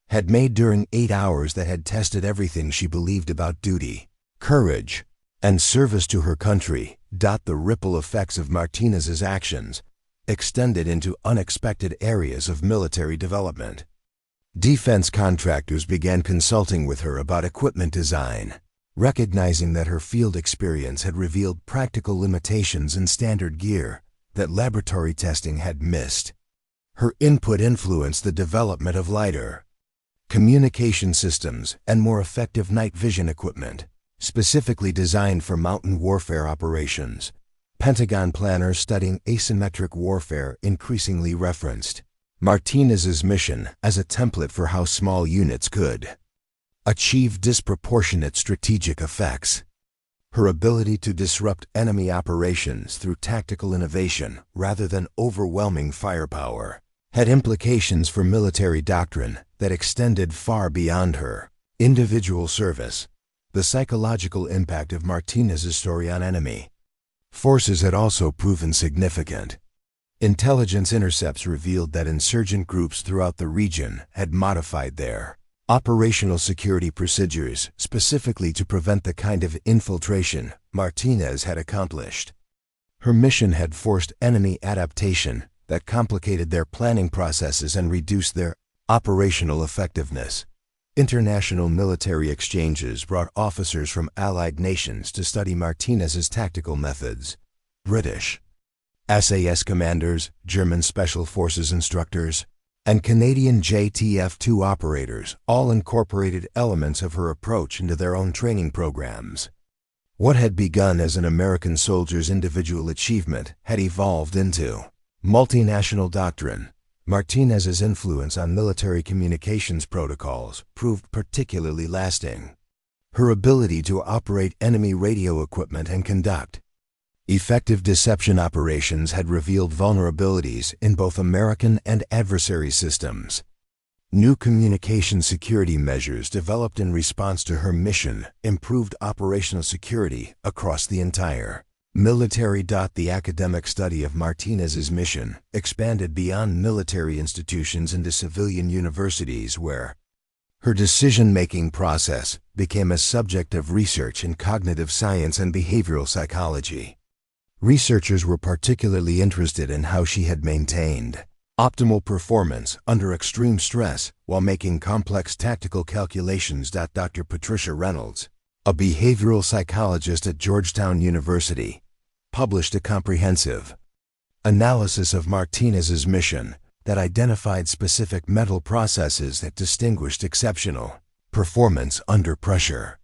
had made during 8 hours that had tested everything she believed about duty, courage, and service to her country. The ripple effects of Martinez's actions extended into unexpected areas of military development. Defense contractors began consulting with her about equipment design, recognizing that her field experience had revealed practical limitations in standard gear that laboratory testing had missed. Her input influenced the development of lighter communication systems and more effective night vision equipment, specifically designed for mountain warfare operations. Pentagon planners studying asymmetric warfare increasingly referenced Martinez's mission as a template for how small units could achieve disproportionate strategic effects. Her ability to disrupt enemy operations through tactical innovation rather than overwhelming firepower had implications for military doctrine that extended far beyond her individual service. The psychological impact of Martinez's story on enemy forces had also proven significant. Intelligence intercepts revealed that insurgent groups throughout the region had modified their operational security procedures specifically to prevent the kind of infiltration Martinez had accomplished. Her mission had forced enemy adaptation that complicated their planning processes and reduced their operational effectiveness. International military exchanges brought officers from allied nations to study Martinez's tactical methods. British SAS commanders, German Special Forces instructors, and Canadian JTF-2 operators all incorporated elements of her approach into their own training programs. What had begun as an American soldier's individual achievement had evolved into multinational doctrine. Martinez's influence on military communications protocols proved particularly lasting. Her ability to operate enemy radio equipment and conduct effective deception operations had revealed vulnerabilities in both American and adversary systems. New communication security measures developed in response to her mission improved operational security across the entire military. The academic study of Martinez's mission expanded beyond military institutions into civilian universities, where her decision-making process became a subject of research in cognitive science and behavioral psychology. Researchers were particularly interested in how she had maintained optimal performance under extreme stress while making complex tactical calculations. Dr. Patricia Reynolds, a behavioral psychologist at Georgetown University, published a comprehensive analysis of Martinez's mission that identified specific mental processes that distinguished exceptional performance under pressure.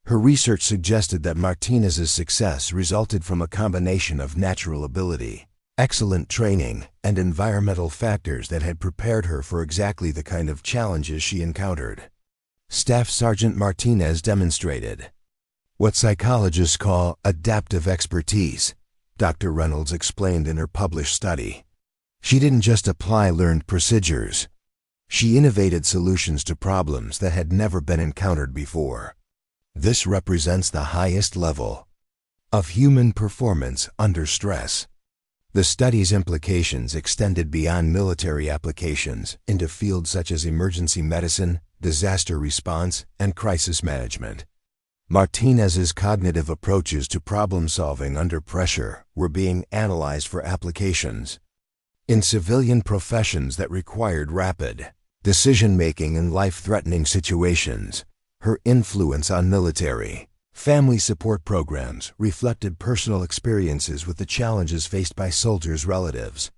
Her research suggested that Martinez's success resulted from a combination of natural ability, excellent training, and environmental factors that had prepared her for exactly the kind of challenges she encountered. Staff Sergeant Martinez demonstrated what psychologists call adaptive expertise, Dr. Reynolds explained in her published study. She didn't just apply learned procedures. She innovated solutions to problems that had never been encountered before. This represents the highest level of human performance under stress. The study's implications extended beyond military applications into fields such as emergency medicine, disaster response, and crisis management. Martinez's cognitive approaches to problem-solving under pressure were being analyzed for applications in civilian professions that required rapid decision-making in life-threatening situations. Her influence on military family support programs reflected personal experiences with the challenges faced by soldiers' relatives.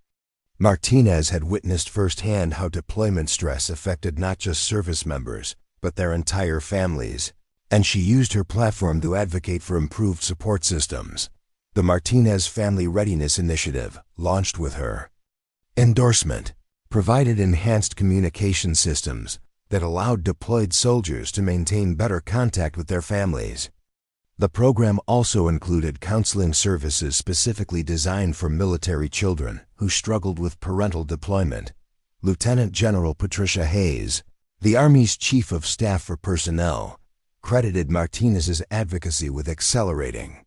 Martinez had witnessed firsthand how deployment stress affected not just service members, but their entire families, and she used her platform to advocate for improved support systems. The Martinez Family Readiness Initiative, launched with her endorsement, provided enhanced communication systems that allowed deployed soldiers to maintain better contact with their families. The program also included counseling services specifically designed for military children who struggled with parental deployment. Lieutenant General Patricia Hayes, the Army's Chief of Staff for Personnel, credited Martinez's advocacy with accelerating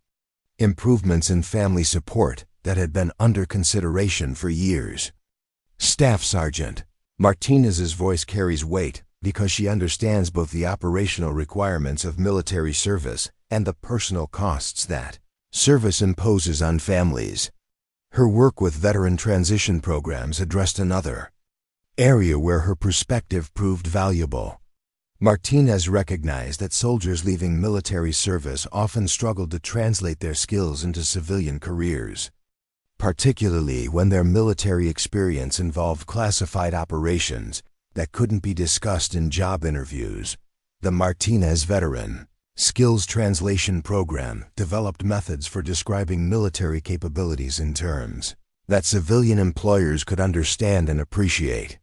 improvements in family support that had been under consideration for years. Staff Sergeant Martinez's voice carries weight because she understands both the operational requirements of military service and the personal costs that service imposes on families. Her work with veteran transition programs addressed another area where her perspective proved valuable. Martinez recognized that soldiers leaving military service often struggled to translate their skills into civilian careers, particularly when their military experience involved classified operations that couldn't be discussed in job interviews. The Martinez Veteran Skills Translation Program developed methods for describing military capabilities in terms that civilian employers could understand and appreciate.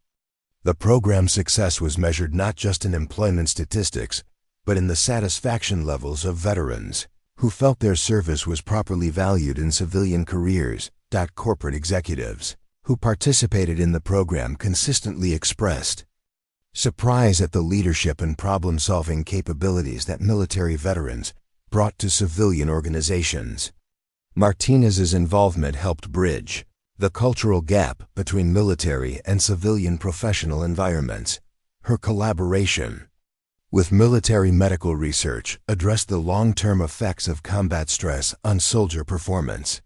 The program's success was measured not just in employment statistics, but in the satisfaction levels of veterans who felt their service was properly valued in civilian careers. Corporate executives who participated in the program consistently expressed surprise at the leadership and problem-solving capabilities that military veterans brought to civilian organizations. Martinez's involvement helped bridge the cultural gap between military and civilian professional environments. Her collaboration with military medical research addressed the long-term effects of combat stress on soldier performance.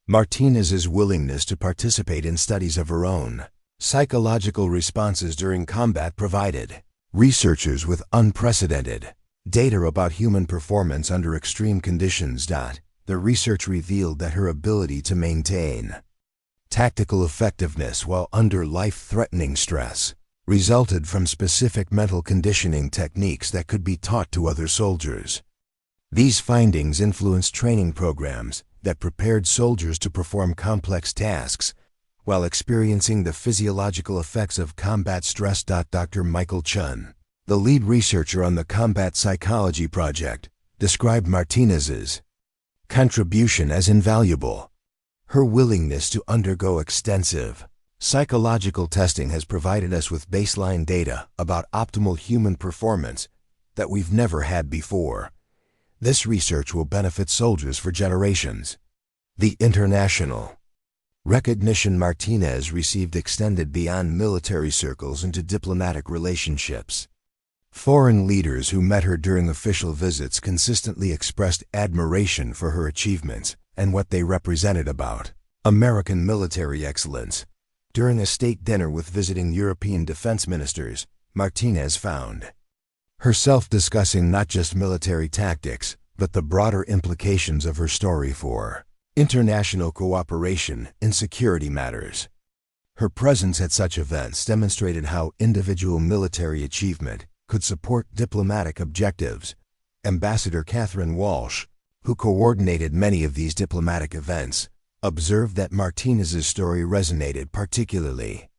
Martinez's willingness to participate in studies of her own psychological responses during combat provided researchers with unprecedented data about human performance under extreme conditions. The research revealed that her ability to maintain tactical effectiveness while under life-threatening stress resulted from specific mental conditioning techniques that could be taught to other soldiers. These findings influenced training programs that prepared soldiers to perform complex tasks while experiencing the physiological effects of combat stress. Dr. Michael Chun, the lead researcher on the Combat Psychology Project, described Martinez's contribution as invaluable. Her willingness to undergo extensive psychological testing has provided us with baseline data about optimal human performance that we've never had before. This research will benefit soldiers for generations. The international recognition Martinez received extended beyond military circles into diplomatic relationships. Foreign leaders who met her during official visits consistently expressed admiration for her achievements and what they represented about American military excellence. During a state dinner with visiting European defense ministers, Martinez found herself discussing not just military tactics, but the broader implications of her story for international cooperation in security matters. Her presence at such events demonstrated how individual military achievement could support diplomatic objectives. Ambassador Catherine Walsh, who coordinated many of these diplomatic events, observed that Martinez's story resonated particularly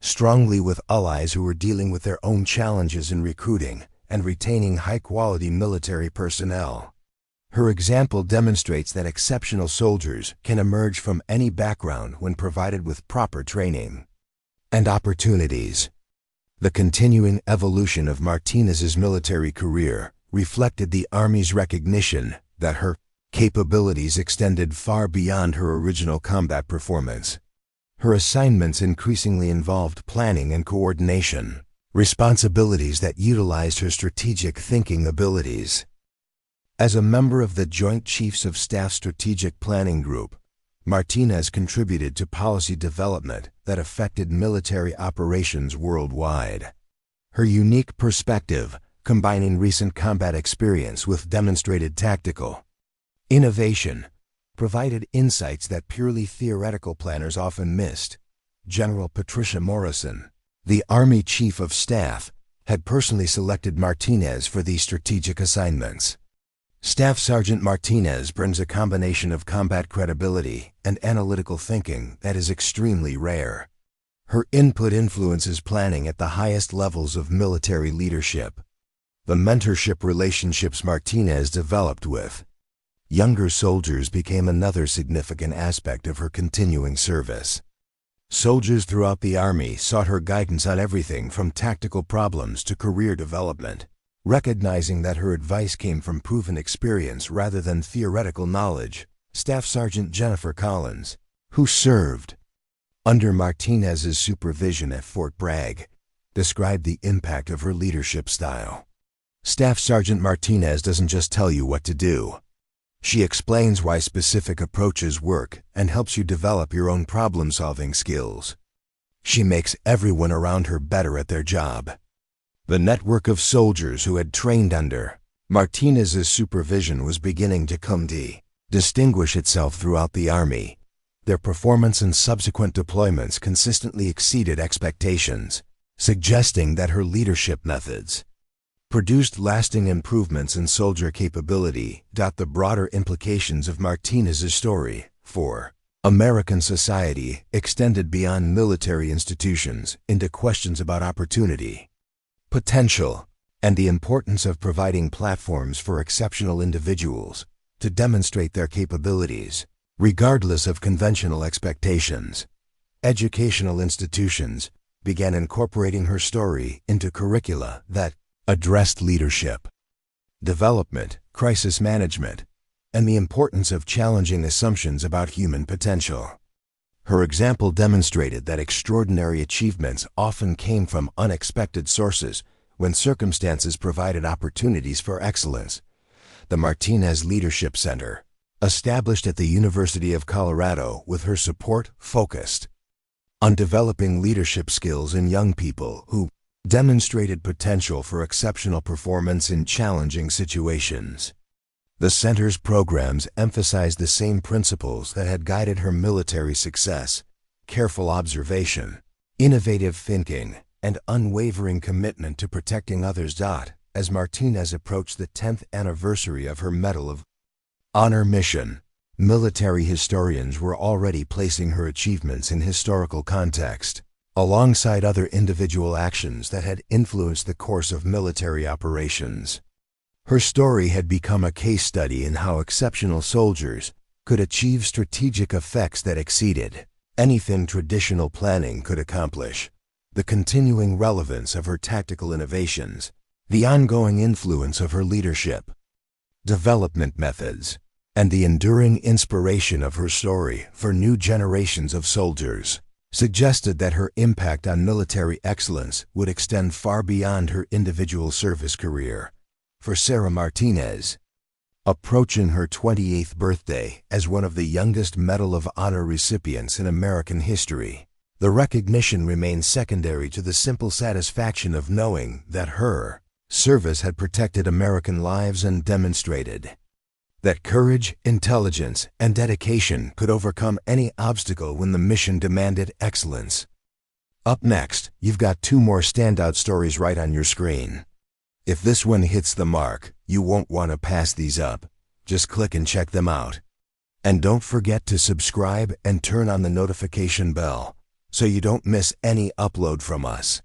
strongly with allies who were dealing with their own challenges in recruiting and retaining high-quality military personnel. Her example demonstrates that exceptional soldiers can emerge from any background when provided with proper training and opportunities. The continuing evolution of Martinez's military career reflected the Army's recognition that her capabilities extended far beyond her original combat performance. Her assignments increasingly involved planning and coordination, responsibilities that utilized her strategic thinking abilities. As a member of the Joint Chiefs of Staff Strategic Planning Group, Martinez contributed to policy development that affected military operations worldwide. Her unique perspective, combining recent combat experience with demonstrated tactical innovation, provided insights that purely theoretical planners often missed. General Patricia Morrison, the Army Chief of Staff, had personally selected Martinez for these strategic assignments. Staff Sergeant Martinez brings a combination of combat credibility and analytical thinking that is extremely rare. Her input influences planning at the highest levels of military leadership. The mentorship relationships Martinez developed with younger soldiers became another significant aspect of her continuing service. Soldiers throughout the Army sought her guidance on everything from tactical problems to career development, recognizing that her advice came from proven experience rather than theoretical knowledge. Staff Sergeant Jennifer Collins, who served under Martinez's supervision at Fort Bragg, described the impact of her leadership style. Staff Sergeant Martinez doesn't just tell you what to do. She explains why specific approaches work and helps you develop your own problem-solving skills. She makes everyone around her better at their job. The network of soldiers who had trained under Martinez's supervision was beginning to come to distinguish itself throughout the Army. Their performance and subsequent deployments consistently exceeded expectations, suggesting that her leadership methods produced lasting improvements in soldier capability. The broader implications of Martinez's story for American society extended beyond military institutions into questions about opportunity, potential, and the importance of providing platforms for exceptional individuals to demonstrate their capabilities, regardless of conventional expectations. Educational institutions began incorporating her story into curricula that addressed leadership, development, crisis management, and the importance of challenging assumptions about human potential. Her example demonstrated that extraordinary achievements often came from unexpected sources when circumstances provided opportunities for excellence. The Martinez Leadership Center, established at the University of Colorado with her support focused on developing leadership skills in young people who demonstrated potential for exceptional performance in challenging situations. The center's programs emphasized the same principles that had guided her military success: careful observation, innovative thinking, and unwavering commitment to protecting others. As Martinez approached the 10th anniversary of her Medal of Honor mission, military historians were already placing her achievements in historical context, alongside other individual actions that had influenced the course of military operations. Her story had become a case study in how exceptional soldiers could achieve strategic effects that exceeded anything traditional planning could accomplish. The continuing relevance of her tactical innovations, the ongoing influence of her leadership development methods, and the enduring inspiration of her story for new generations of soldiers suggested that her impact on military excellence would extend far beyond her individual service career. For Sarah Martinez, Approaching her 28th birthday as one of the youngest Medal of Honor recipients in American history, the recognition remains secondary to the simple satisfaction of knowing that her service had protected American lives and demonstrated that courage, intelligence, and dedication could overcome any obstacle when the mission demanded excellence. Up next, you've got 2 more standout stories right on your screen. If this one hits the mark, you won't want to pass these up. Just click and check them out. And don't forget to subscribe and turn on the notification bell so you don't miss any upload from us.